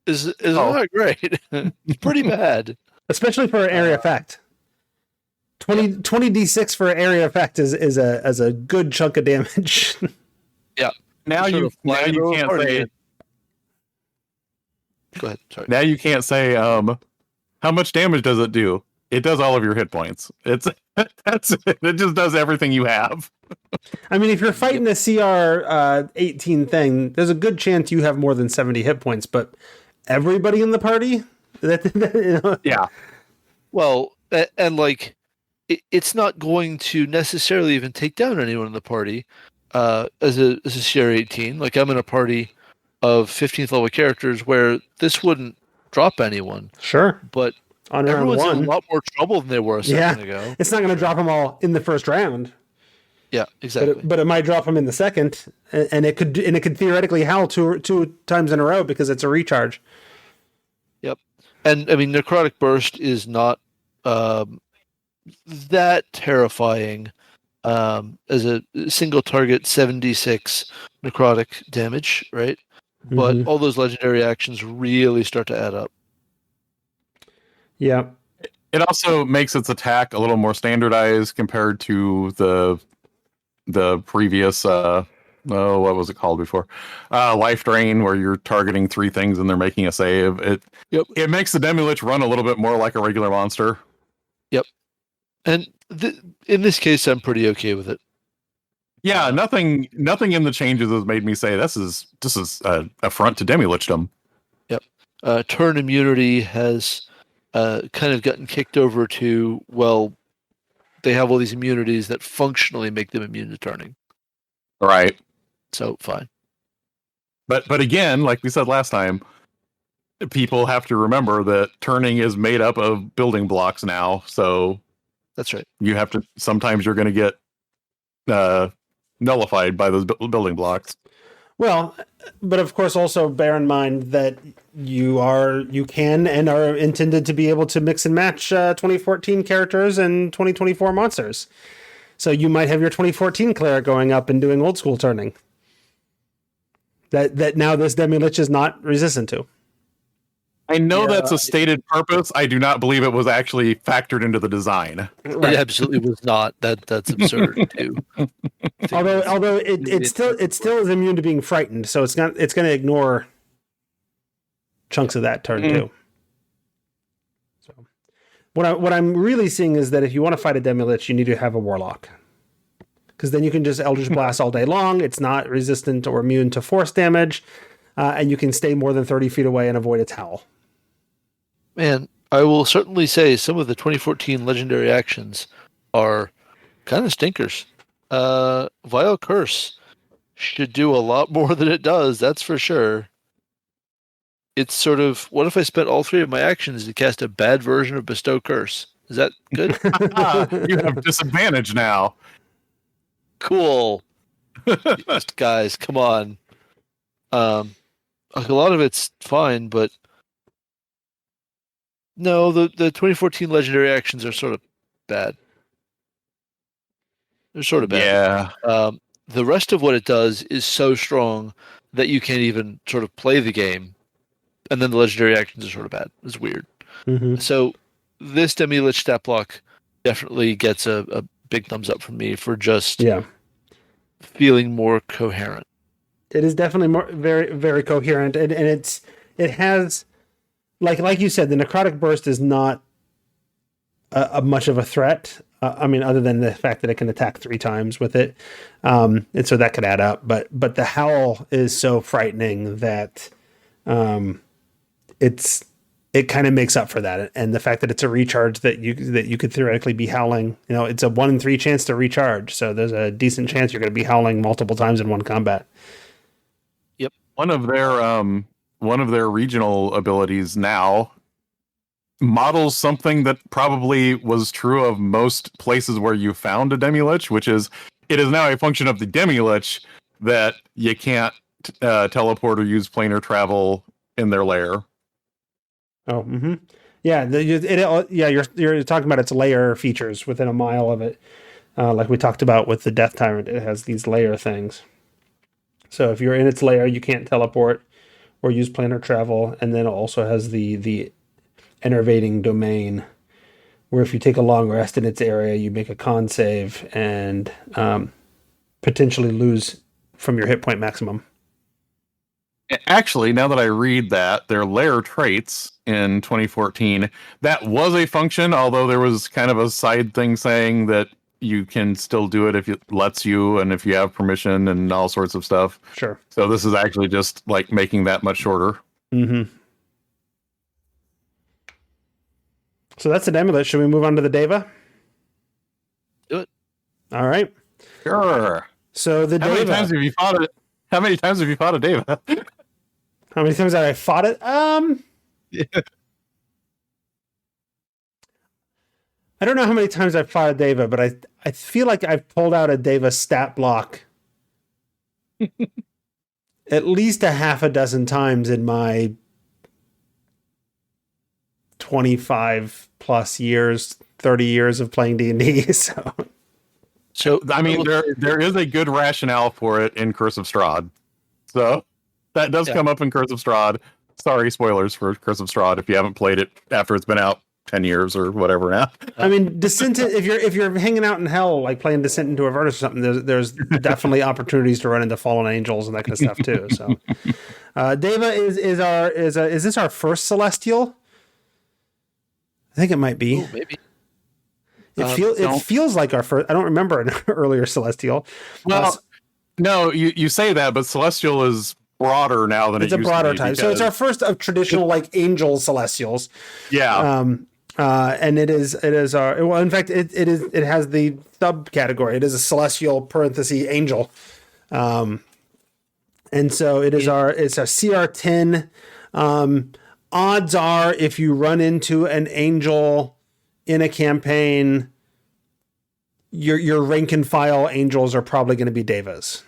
Speaker 2: Is not great. It's pretty bad,
Speaker 1: especially for an area effect. 20d6 for an area effect is a good chunk of damage.
Speaker 2: Yeah.
Speaker 3: Now you can't say.
Speaker 2: Go ahead. Sorry.
Speaker 3: Now you can't say how much damage does it do? It does all of your hit points. That's it. It just does everything you have.
Speaker 1: I mean, if you're fighting a CR 18 thing, there's a good chance you have more than 70 hit points. But everybody in the party,
Speaker 3: yeah.
Speaker 2: Well, and like, it's not going to necessarily even take down anyone in the party as a CR 18. Like, I'm in a party of 15th level characters where this wouldn't drop anyone.
Speaker 1: Sure,
Speaker 2: but
Speaker 1: on
Speaker 2: everyone's
Speaker 1: round 1,
Speaker 2: in a lot more trouble than they were a second ago.
Speaker 1: It's not going to drop them all in the first round.
Speaker 2: Yeah, exactly.
Speaker 1: But it might drop them in the second, and it could theoretically howl two times in a row because it's a recharge.
Speaker 2: Yep, and I mean, necrotic burst is not that terrifying as a single target 76 necrotic damage, right? But all those legendary actions really start to add up.
Speaker 1: Yeah.
Speaker 3: It also makes its attack a little more standardized compared to the previous oh, what was it called before? Life Drain, where you're targeting 3 things and they're making a save. It makes the Demi-Lich run a little bit more like a regular monster.
Speaker 2: Yep. And in this case, I'm pretty okay with it.
Speaker 3: Yeah, nothing in the changes has made me say this is an affront to Demi-Lichdom.
Speaker 2: Yep. Turn immunity has kind of gotten kicked over to, well, they have all these immunities that functionally make them immune to turning.
Speaker 3: Right.
Speaker 2: So fine.
Speaker 3: But again, like we said last time, people have to remember that turning is made up of building blocks now. So
Speaker 2: that's right.
Speaker 3: You have to. Sometimes you're going to get nullified by those building blocks.
Speaker 1: Well, but of course, also bear in mind that you can and are intended to be able to mix and match 2014 characters and 2024 monsters. So you might have your 2014 cleric going up and doing old school turning. That now this Demi-Lich is not resistant to.
Speaker 3: I know that's a stated purpose. I do not believe it was actually factored into the design.
Speaker 2: Right. It absolutely was not. That's absurd too.
Speaker 1: Although it still is immune to being frightened, so it's going to ignore chunks of that turn too. So what I'm really seeing is that if you want to fight a Demi-Lich, you need to have a Warlock, because then you can just Eldritch Blast all day long. It's not resistant or immune to force damage, and you can stay more than 30 feet away and avoid its howl.
Speaker 2: Man, I will certainly say some of the 2014 legendary actions are kind of stinkers. Vile Curse should do a lot more than it does, that's for sure. It's sort of, what if I spent all 3 of my actions to cast a bad version of Bestow Curse? Is that good?
Speaker 3: You have disadvantage now.
Speaker 2: Cool. Guys, come on. A lot of it's fine, but no, the 2014 legendary actions are sort of bad. They're sort of bad.
Speaker 3: Yeah.
Speaker 2: The rest of what it does is so strong that you can't even sort of play the game. And then the legendary actions are sort of bad. It's weird.
Speaker 1: Mm-hmm.
Speaker 2: So this Demi-Lich stat block definitely gets a big thumbs up from me for just feeling more coherent.
Speaker 1: It is definitely more very, very coherent, and it has, like you said, the necrotic burst is not a much of a threat. I mean, other than the fact that it can attack 3 times with it, and so that could add up. But the howl is so frightening that it kind of makes up for that, and the fact that it's a recharge that you could theoretically be howling. You know, it's a 1 in 3 chance to recharge, so there's a decent chance you're going to be howling multiple times in one combat.
Speaker 2: Yep.
Speaker 3: One of their regional abilities now models something that probably was true of most places where you found a Demi-Lich, which is it is now a function of the Demi-Lich that you can't teleport or use planar travel in their lair.
Speaker 1: Oh, mm-hmm. Yeah. You're talking about its layer features within a mile of it, like we talked about with the Death Tyrant. It has these layer things. So if you're in its layer, you can't teleport or use planar travel, and then it also has the enervating domain, where if you take a long rest in its area, you make a con save and potentially lose from your hit point maximum.
Speaker 3: Actually, now that I read that, their layer traits in 2014, that was a function, although there was kind of a side thing saying that you can still do it if it lets you and if you have permission and all sorts of stuff.
Speaker 1: Sure.
Speaker 3: So this is actually just like making that much shorter.
Speaker 1: Mm-hmm. So that's the Demi-Lich. Should we move on to the Deva?
Speaker 2: Do it.
Speaker 1: All right.
Speaker 3: Sure.
Speaker 1: So the
Speaker 3: How
Speaker 1: Deva.
Speaker 3: many times have you fought it? How many times have you fought a Deva?
Speaker 1: How many times have I fought it?
Speaker 3: Yeah.
Speaker 1: I don't know how many times I've fought a Deva, but I feel like I've pulled out a Deva stat block at least a half a dozen times in my 25 plus years, 30 years of playing D&D.
Speaker 3: So I mean, there is a good rationale for it in Curse of Strahd. So that does come up in Curse of Strahd. Sorry, spoilers for Curse of Strahd if you haven't played it after it's been out 10 years or whatever now.
Speaker 1: I mean, Descent. If you're hanging out in hell, like playing Descent into Avernus or something, there's definitely opportunities to run into fallen angels and that kind of stuff too. So, Deva is this our first celestial? I think it might be.
Speaker 2: Ooh, maybe.
Speaker 1: It feels like our first. I don't remember an earlier celestial.
Speaker 3: Well, no, you say that, but celestial is broader now than
Speaker 1: it's a broader type. So it's our first of traditional like angel celestials.
Speaker 3: Yeah.
Speaker 1: And it is our, well, in fact, it has the subcategory. It is a celestial parenthesis angel. And so it's a CR10. Odds are if you run into an angel in a campaign, your rank and file angels are probably going to be Devas.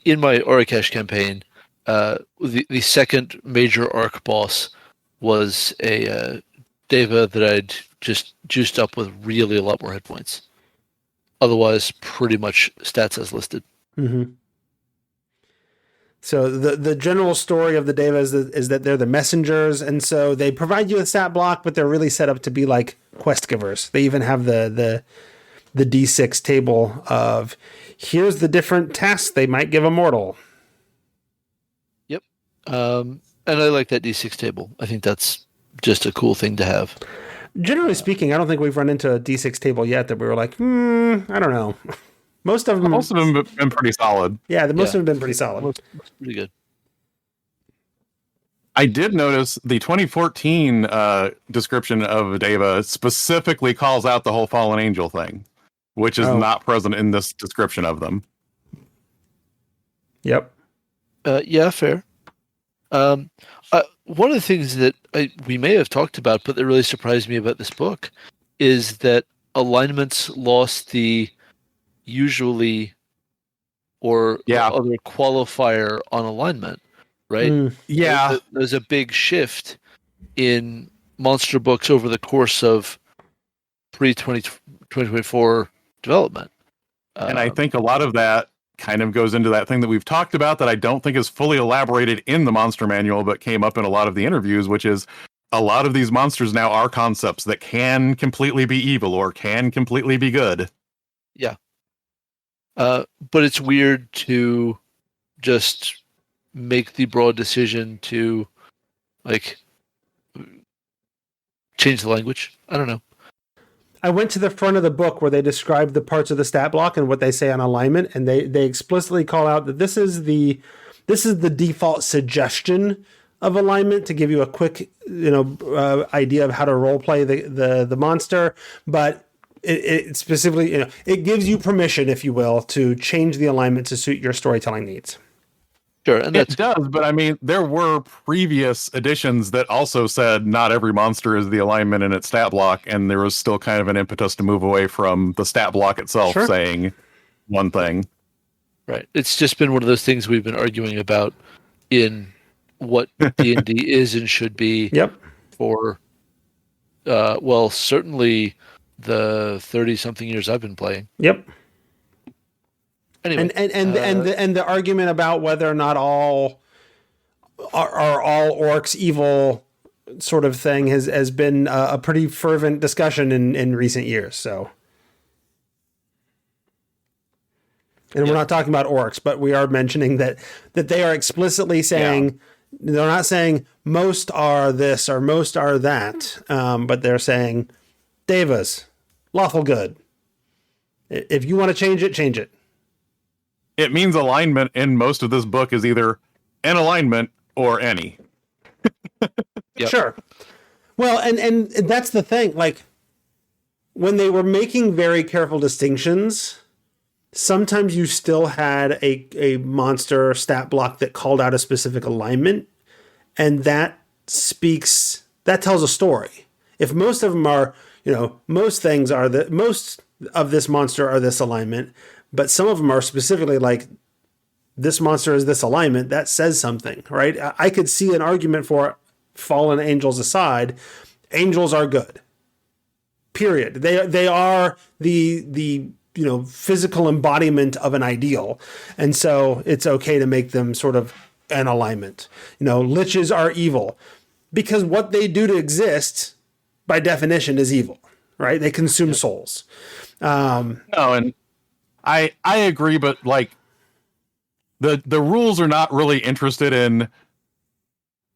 Speaker 2: In my Orakesh campaign, the second major arc boss was a Deva that I'd just juiced up with really a lot more hit points. Otherwise, pretty much stats as listed.
Speaker 1: Mm-hmm. So the general story of the Deva is that they're the messengers, and so they provide you a stat block, but they're really set up to be like quest givers. They even have the D6 table of here's the different tasks they might give a mortal.
Speaker 2: Yep. And I like that D6 table. I think that's just a cool thing to have.
Speaker 1: Generally speaking, I don't think we've run into a D6 table yet that we were like, I don't know. Most of them
Speaker 3: have been pretty solid.
Speaker 1: Yeah, most of them have been pretty solid.
Speaker 2: Most pretty good.
Speaker 3: I did notice the 2014 description of Deva specifically calls out the whole fallen angel thing, which is not present in this description of them.
Speaker 1: Yep.
Speaker 2: Yeah, fair. One of the things that we may have talked about, but that really surprised me about this book, is that alignments lost the usually or other qualifier on alignment, right?
Speaker 3: Yeah.
Speaker 2: There's a big shift in monster books over the course of pre-2024 development.
Speaker 3: And I think a lot of that kind of goes into that thing that we've talked about that I don't think is fully elaborated in the monster manual, but came up in a lot of the interviews, which is a lot of these monsters now are concepts that can completely be evil or can completely be good.
Speaker 2: Yeah. But it's weird to just make the broad decision to like change the language. I don't know.
Speaker 1: I went to the front of the book where they describe the parts of the stat block and what they say on alignment, and they explicitly call out that this is the default suggestion of alignment to give you a quick idea of how to role play the monster, but it specifically it gives you permission, if you will, to change the alignment to suit your storytelling needs.
Speaker 2: Sure, and
Speaker 3: it does, but I mean, there were previous editions that also said not every monster is the alignment in its stat block, and there was still kind of an impetus to move away from the stat block itself saying one thing.
Speaker 2: Right. It's just been one of those things we've been arguing about in what D&D is and should be.
Speaker 1: Yep.
Speaker 2: For certainly the 30-something years I've been playing.
Speaker 1: Yep.
Speaker 2: Anyway,
Speaker 1: and the argument about whether or not all orcs evil sort of thing has been a pretty fervent discussion in recent years. So, and we're not talking about orcs, but we are mentioning that they are explicitly saying they're not saying most are this or most are that, but they're saying Devas, lawful good. If you want to change it, change it.
Speaker 3: It means alignment in most of this book is either an alignment or any.
Speaker 2: Yep.
Speaker 1: Sure. Well, and that's the thing. Like, when they were making very careful distinctions, sometimes you still had a monster stat block that called out a specific alignment, and that tells a story. If most of them are, most things are most of this monster are this alignment, but some of them are specifically like this monster is this alignment, that says something, right? I could see an argument for fallen angels aside. Angels are good. Period. They are the physical embodiment of an ideal. And so it's okay to make them sort of an alignment. Liches are evil because what they do to exist by definition is evil, right? They consume souls.
Speaker 3: No, and I agree, but like the rules are not really interested in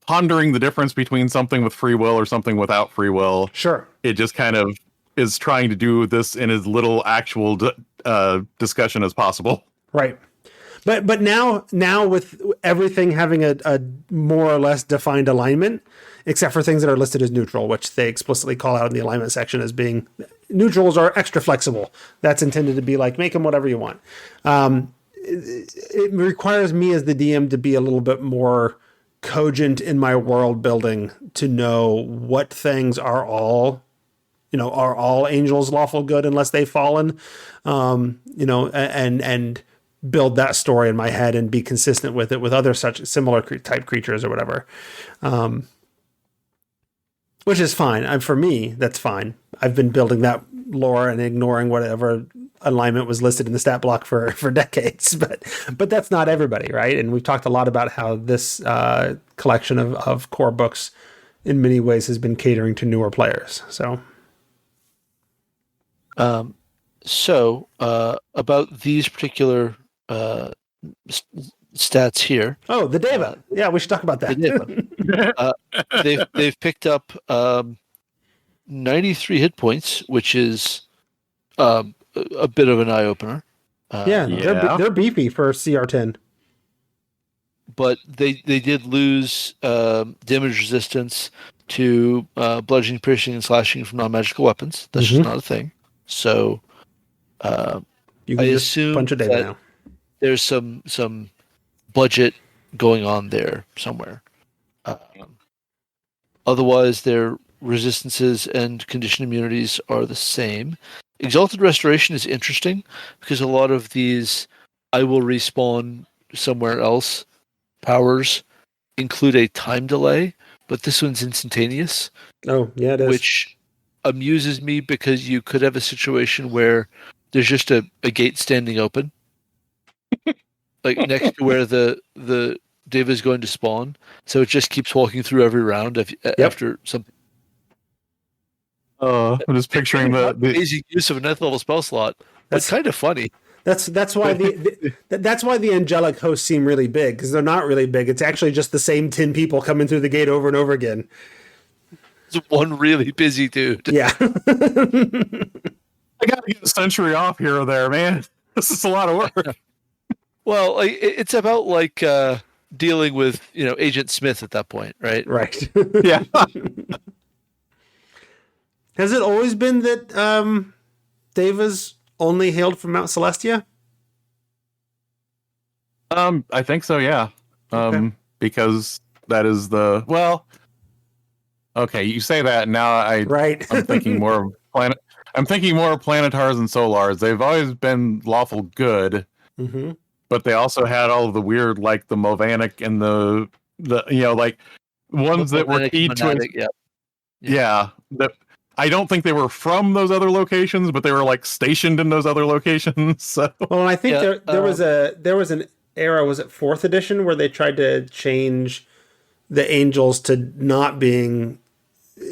Speaker 3: pondering the difference between something with free will or something without free will.
Speaker 1: Sure.
Speaker 3: It just kind of is trying to do this in as little actual discussion as possible.
Speaker 1: Right. But now with everything having a more or less defined alignment, except for things that are listed as neutral, which they explicitly call out in the alignment section as being neutrals are extra flexible. That's intended to be like, make them whatever you want. It requires me as the DM to be a little bit more cogent in my world building to know what things are all angels lawful good unless they've fallen, and build that story in my head and be consistent with it with other such similar type creatures or whatever. Which is fine. For me, that's fine. I've been building that lore and ignoring whatever alignment was listed in the stat block for decades, but that's not everybody, right? And we've talked a lot about how this collection of core books in many ways has been catering to newer players.
Speaker 2: So about these particular stats here.
Speaker 1: Oh, the Deva. Yeah, we should talk about that.
Speaker 2: They've picked up 93 hit points, which is a bit of an eye opener.
Speaker 1: They're beefy for CR10.
Speaker 2: But they did lose damage resistance to bludgeoning, piercing, and slashing from non-magical weapons. That's just not a thing. So
Speaker 1: you can assume punch a Deva now.
Speaker 2: There's some budget going on there somewhere. Otherwise, their resistances and condition immunities are the same. Exalted Restoration is interesting because a lot of these I will respawn somewhere else powers include a time delay, but this one's instantaneous.
Speaker 1: Oh, yeah, it is.
Speaker 2: Which amuses me because you could have a situation where there's just a gate standing open. Like next to where the Deva is going to spawn, so it just keeps walking through every round after something.
Speaker 3: I'm just picturing the
Speaker 2: amazing use of a 9th level spell slot. That's kind of funny.
Speaker 1: That's why that's why the angelic hosts seem really big, because they're not really big. It's actually just the same 10 people coming through the gate over and over again.
Speaker 2: It's one really busy dude.
Speaker 1: Yeah.
Speaker 3: I gotta get a century off here or there, man. This is a lot of work.
Speaker 2: Well, it's about like dealing with Agent Smith at that point, right?
Speaker 1: Right.
Speaker 3: Yeah.
Speaker 1: Has it always been that Devas only hailed from Mount Celestia?
Speaker 3: I think so, yeah. Because that is the okay, you say that now I'm thinking more of I'm thinking more of Planetars and Solars. They've always been lawful good.
Speaker 1: Mm-hmm.
Speaker 3: But they also had all of the weird, like the Movanic and the like ones that were keyed to it. Yeah. That I don't think they were from those other locations, but they were like stationed in those other locations. So.
Speaker 1: Well, I think there was an era, was it 4th edition, where they tried to change the angels to not being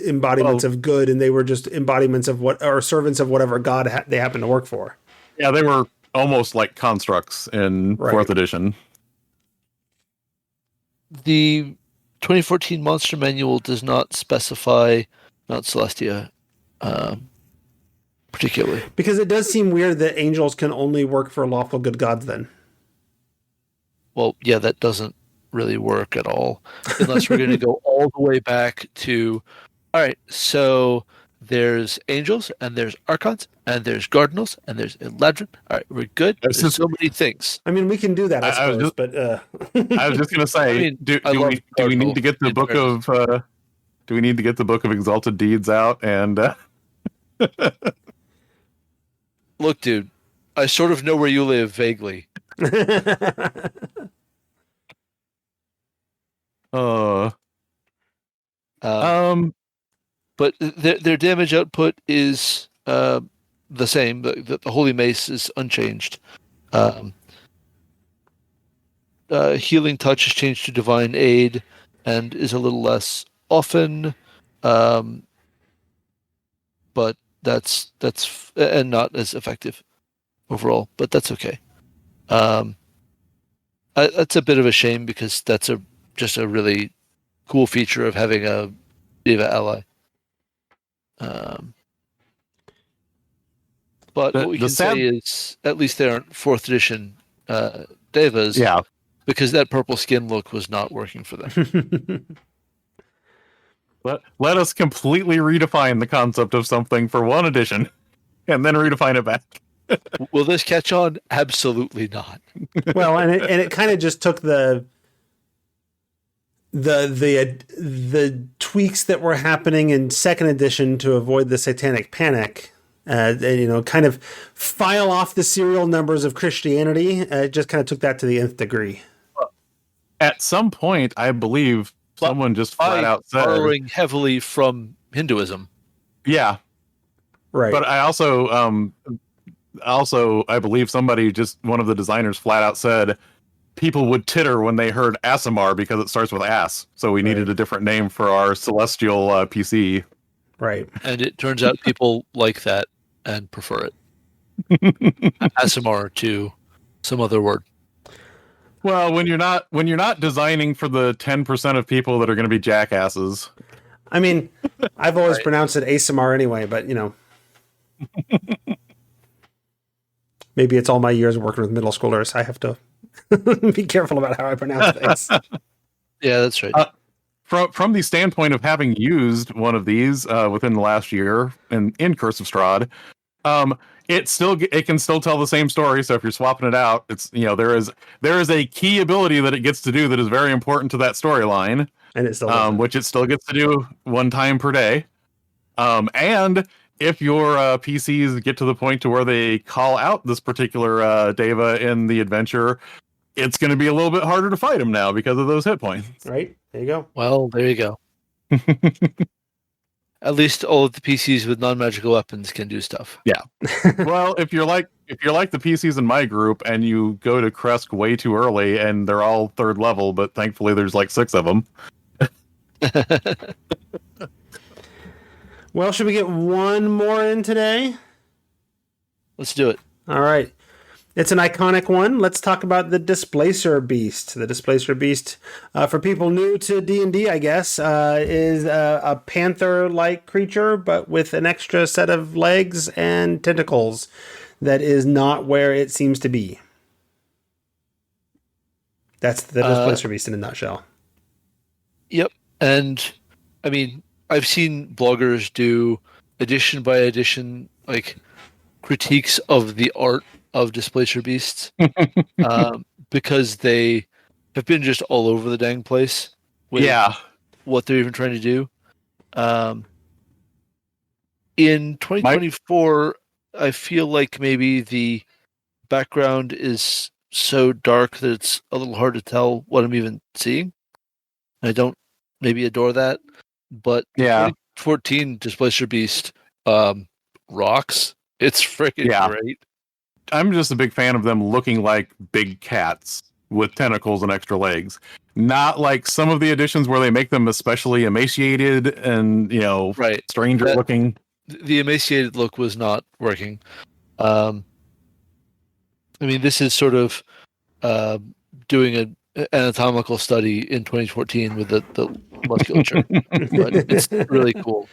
Speaker 1: embodiments of good, and they were just embodiments of servants of whatever god they happened to work for.
Speaker 3: Yeah, they were almost like constructs in 4th edition.
Speaker 2: The 2014 Monster Manual does not specify Mount Celestia particularly.
Speaker 1: Because it does seem weird that angels can only work for lawful good gods then.
Speaker 2: Well, yeah, that doesn't really work at all. Unless we're going to go all the way back to... All right, so there's angels, and there's archons, and there's cardinals, and there's Eladrin. All right, we're good. There's so many things.
Speaker 1: I mean, we can do that, I suppose, but...
Speaker 3: I was just going to say, do we need to get the book of... do we need to get the book of Exalted Deeds out? And
Speaker 2: Look, dude, I sort of know where you live, vaguely. But their damage output is the same. The Holy Mace is unchanged. Healing Touch is changed to Divine Aid and is a little less often. but that's and not as effective overall. But that's okay. That's a bit of a shame because that's just a really cool feature of having a Diva ally. But what we can say is at least they aren't 4th edition Devas.
Speaker 3: Yeah.
Speaker 2: Because that purple skin look was not working for them.
Speaker 3: Let us completely redefine the concept of something for 1 edition and then redefine it back.
Speaker 2: Will this catch on? Absolutely not.
Speaker 1: Well, and it kind of just took the tweaks that were happening in 2nd edition to avoid the satanic panic. Kind of file off the serial numbers of Christianity. It just kind of took that to the nth degree.
Speaker 3: At some point, I believe someone just flat out said,
Speaker 2: borrowing heavily from Hinduism.
Speaker 3: Yeah,
Speaker 1: right.
Speaker 3: But I also I believe one of the designers flat out said people would titter when they heard Asimar because it starts with ass. So we needed a different name for our celestial PC.
Speaker 1: Right.
Speaker 2: And it turns out people like that and prefer it. Asimar to some other word.
Speaker 3: Well, when you're not designing for the 10% of people that are going to be jackasses.
Speaker 1: I mean, I've always pronounced it Asimar anyway, but maybe it's all my years working with middle schoolers. I have to be careful about how I pronounce things.
Speaker 2: Yeah, that's right.
Speaker 3: From the standpoint of having used one of these within the last year in Curse of Strahd, it can still tell the same story. So if you're swapping it out, it's there is a key ability that it gets to do that is very important to that storyline,
Speaker 1: and it still
Speaker 3: which it still gets to do 1 time per day. And if your PCs get to the point to where they call out this particular Deva in the adventure, it's going to be a little bit harder to fight him now because of those hit points.
Speaker 1: Right, there you go.
Speaker 2: Well, there you go. At least all of the PCs with non-magical weapons can do stuff.
Speaker 3: Yeah. Well, if you're like the PCs in my group and you go to Kresk way too early and they're all 3rd level, but thankfully there's like 6 of them.
Speaker 1: Well, should we get one more in today?
Speaker 2: Let's do it.
Speaker 1: All right. It's an iconic one. Let's talk about the Displacer Beast. The Displacer Beast, for people new to D&D, I guess, is a panther-like creature, but with an extra set of legs and tentacles that is not where it seems to be. That's the Displacer Beast in a nutshell.
Speaker 2: Yep. And, I mean, I've seen bloggers do edition by edition, like, critiques of the art of Displacer Beasts because they have been just all over the dang place with what they're even trying to do. In 2024, I feel like maybe the background is so dark that it's a little hard to tell what I'm even seeing. I don't maybe adore that, but 2014 Displacer Beast rocks. It's freaking great.
Speaker 3: I'm just a big fan of them looking like big cats with tentacles and extra legs. Not like some of the editions where they make them especially emaciated and, stranger looking.
Speaker 2: The emaciated look was not working. I mean, this is sort of doing an anatomical study in 2014 with the musculature. But it's really cool.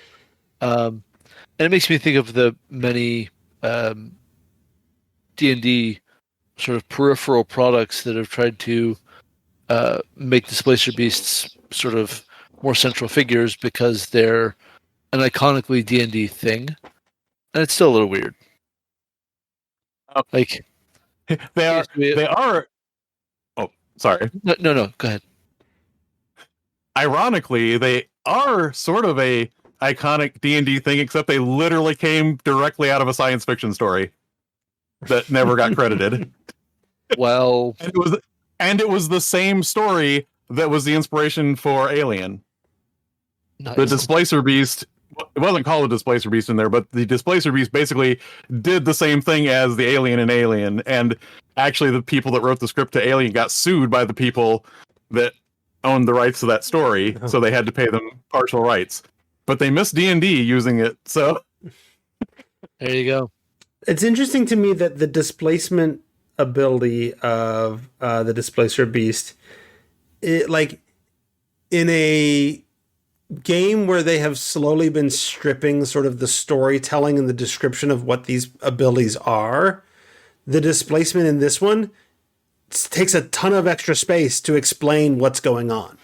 Speaker 2: And it makes me think of the many D&D sort of peripheral products that have tried to make Displacer Beasts sort of more central figures because they're an iconically D&D thing, and it's still a little weird. Like
Speaker 3: they are. Oh, sorry.
Speaker 2: No. Go ahead.
Speaker 3: Ironically, they are sort of a iconic D&D thing, except they literally came directly out of a science fiction story that never got credited.
Speaker 2: Well,
Speaker 3: and it was the same story that was the inspiration for Alien.
Speaker 2: Nice.
Speaker 3: The Displacer Beast, it wasn't called a Displacer Beast in there, but the Displacer Beast basically did the same thing as the Alien in Alien. And actually the people that wrote the script to Alien got sued by the people that owned the rights to that story. So they had to pay them partial rights. But they missed D&D using it. So
Speaker 2: There you go.
Speaker 1: It's interesting to me that the displacement ability of the Displacer Beast, like in a game where they have slowly been stripping sort of the storytelling and the description of what these abilities are, the displacement in this one takes a ton of extra space to explain what's going on.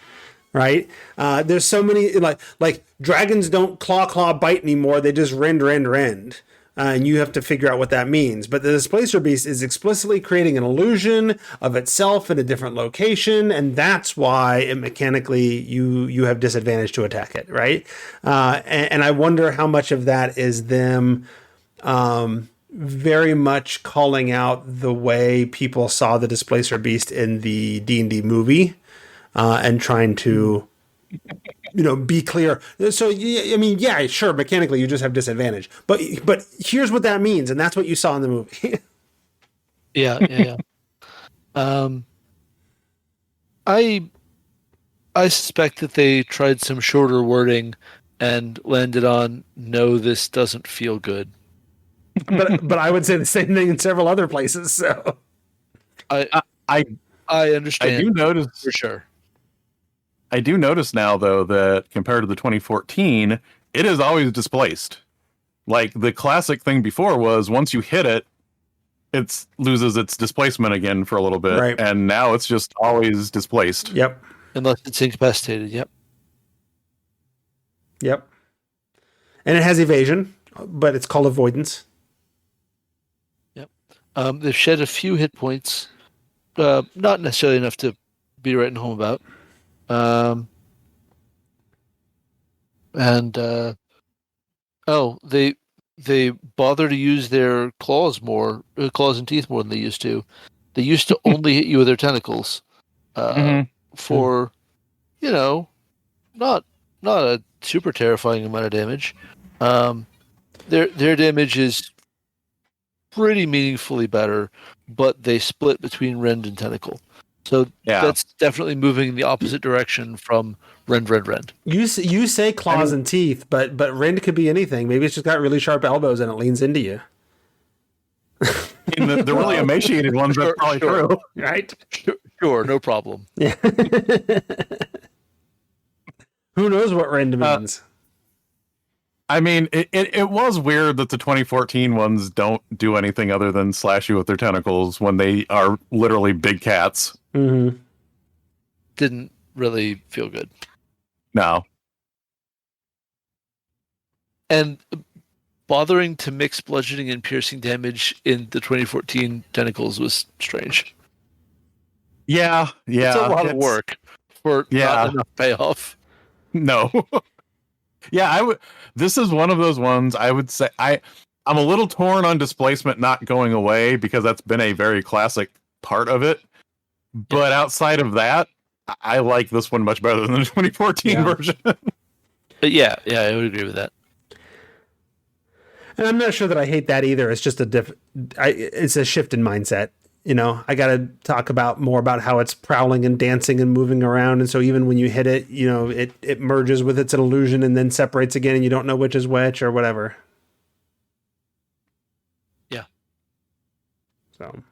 Speaker 1: Right? There's so many like dragons don't claw bite anymore. They just rend. And you have to figure out what that means. But the Displacer Beast is explicitly creating an illusion of itself in a different location, and that's why it mechanically you have disadvantage to attack it, right? And I wonder how much of that is them very much calling out the way people saw the Displacer Beast in the D&D movie, and trying to be clear. So, I mean, yeah, sure, mechanically you just have disadvantage. But here's what that means, and that's what you saw in the movie.
Speaker 2: Yeah. I suspect that they tried some shorter wording and landed on, no, this doesn't feel good.
Speaker 1: But I would say the same thing in several other places, so.
Speaker 2: I understand.
Speaker 3: I do notice
Speaker 2: for sure.
Speaker 3: I do notice now, though, that compared to the 2014, it is always displaced. Like, the classic thing before was once you hit it, it loses its displacement again for a little bit.
Speaker 1: Right.
Speaker 3: And now it's just always displaced.
Speaker 1: Yep.
Speaker 2: Unless it's incapacitated, yep.
Speaker 1: And it has evasion, but it's called avoidance.
Speaker 2: Yep. They've shed a few hit points, not necessarily enough to be writing home about. They bother to use their claws and teeth more than they used to. They used to only hit you with their tentacles, for, not a super terrifying amount of damage. Their damage is pretty meaningfully better, but they split between rend and tentacle. So that's definitely moving in the opposite direction from rend.
Speaker 1: You say claws and teeth, but rend could be anything. Maybe it's just got really sharp elbows and it leans into you.
Speaker 3: In the really emaciated ones, that's probably true.
Speaker 1: Right?
Speaker 2: Sure, no problem.
Speaker 1: Yeah. Who knows what rend means?
Speaker 3: I mean, it was weird that the 2014 ones don't do anything other than slash you with their tentacles when they are literally big cats.
Speaker 1: Mm-hmm.
Speaker 2: Didn't really feel good.
Speaker 3: No.
Speaker 2: And bothering to mix bludgeoning and piercing damage in the 2014 tentacles was strange.
Speaker 3: Yeah.
Speaker 2: It's a lot of work for not enough payoff.
Speaker 3: No. This is one of those ones I would say I'm a little torn on displacement not going away because that's been a very classic part of it. But outside of that, I like this one much better than the 2014 version.
Speaker 2: Yeah, I would agree with that.
Speaker 1: And I'm not sure that I hate that either. It's just it's a shift in mindset. I got to talk more about how it's prowling and dancing and moving around. And so even when you hit it, it merges with its illusion and then separates again and you don't know which is which or whatever.
Speaker 2: Yeah.
Speaker 1: So,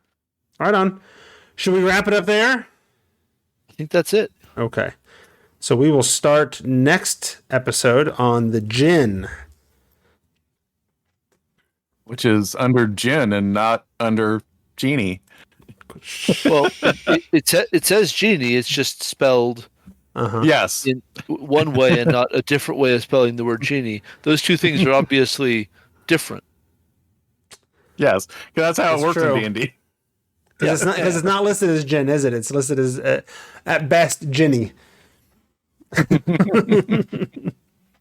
Speaker 1: right on. Should we wrap it up there?
Speaker 2: I think that's it.
Speaker 1: Okay. So we will start next episode on the Djinn.
Speaker 3: Which is under Djinn and not under Genie.
Speaker 2: Well, it says genie. It's just spelled
Speaker 3: yes
Speaker 2: in one way and not a different way of spelling the word genie. Those two things are obviously different.
Speaker 3: Yes, that's how it works
Speaker 1: true.
Speaker 3: in D&D.
Speaker 1: Because it's not listed as Djinn, is it? It's listed as at best Ginny.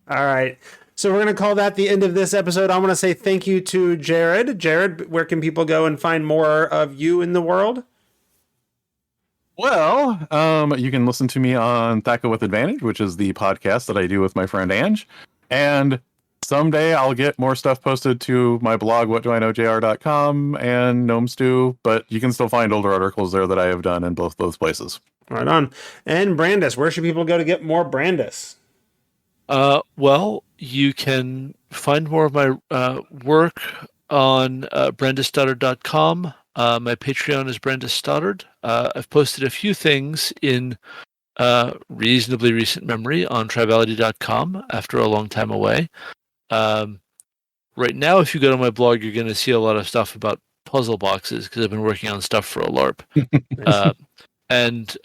Speaker 1: All right. So we're going to call that the end of this episode. I want to say thank you to Jared. Jared, where can people go and find more of you in the world?
Speaker 3: Well, you can listen to me on Thacker with Advantage, which is the podcast that I do with my friend Ange. And someday I'll get more stuff posted to my blog, whatdoiknowjr.com and Gnome Stew, but you can still find older articles there that I have done in both those places.
Speaker 1: Right on. And Brandis, where should people go to get more Brandis?
Speaker 2: Well, you can find more of my work on brandastoddard.com. My Patreon is Brandis Stoddard. I've posted a few things in reasonably recent memory on tribality.com after a long time away. Right now, if you go to my blog, you're going to see a lot of stuff about puzzle boxes because I've been working on stuff for a LARP. And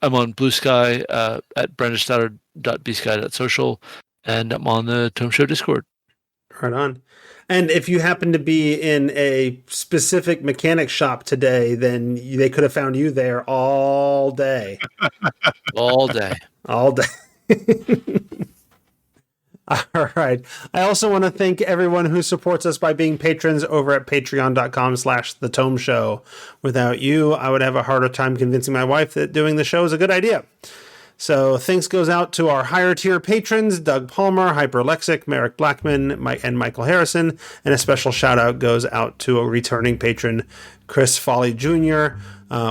Speaker 2: I'm on Blue Sky at brandastoddard.bsky.social, and I'm on the Tome Show Discord.
Speaker 1: Right on. And if you happen to be in a specific mechanic shop today, then they could have found you there all day.
Speaker 2: All day.
Speaker 1: All day. All right. I also want to thank everyone who supports us by being patrons over at patreon.com/The Tome Show. Without you, I would have a harder time convincing my wife that doing the show is a good idea. So thanks goes out to our higher tier patrons, Doug Palmer, Hyperlexic, Merrick Blackman, and Michael Harrison. And a special shout out goes out to a returning patron, Chris Foley Jr.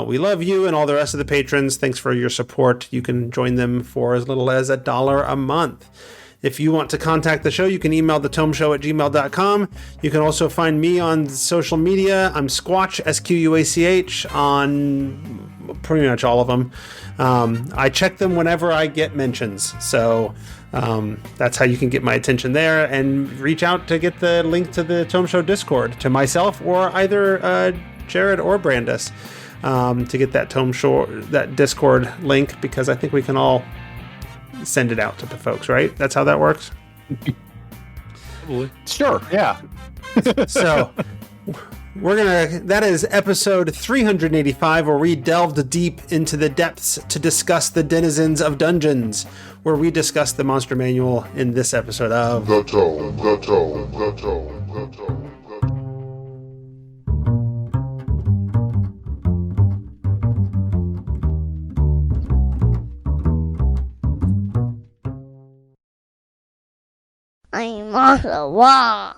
Speaker 1: We love you and all the rest of the patrons. Thanks for your support. You can join them for as little as $1 a month. If you want to contact the show, you can email thetomeshow@gmail.com. You can also find me on social media. I'm Squatch, SQUACH, on pretty much all of them. I check them whenever I get mentions. So that's how you can get my attention there, and reach out to get the link to the Tome Show Discord to myself or either Jared or Brandis to get that that Discord link, because I think we can all send it out to the folks, right? That's how that works.
Speaker 3: Sure, yeah.
Speaker 1: So that is episode 385, where we delved deep into the depths to discuss the denizens of dungeons, where we discuss the monster manual in this episode of The Tome.
Speaker 4: I'm on the wall.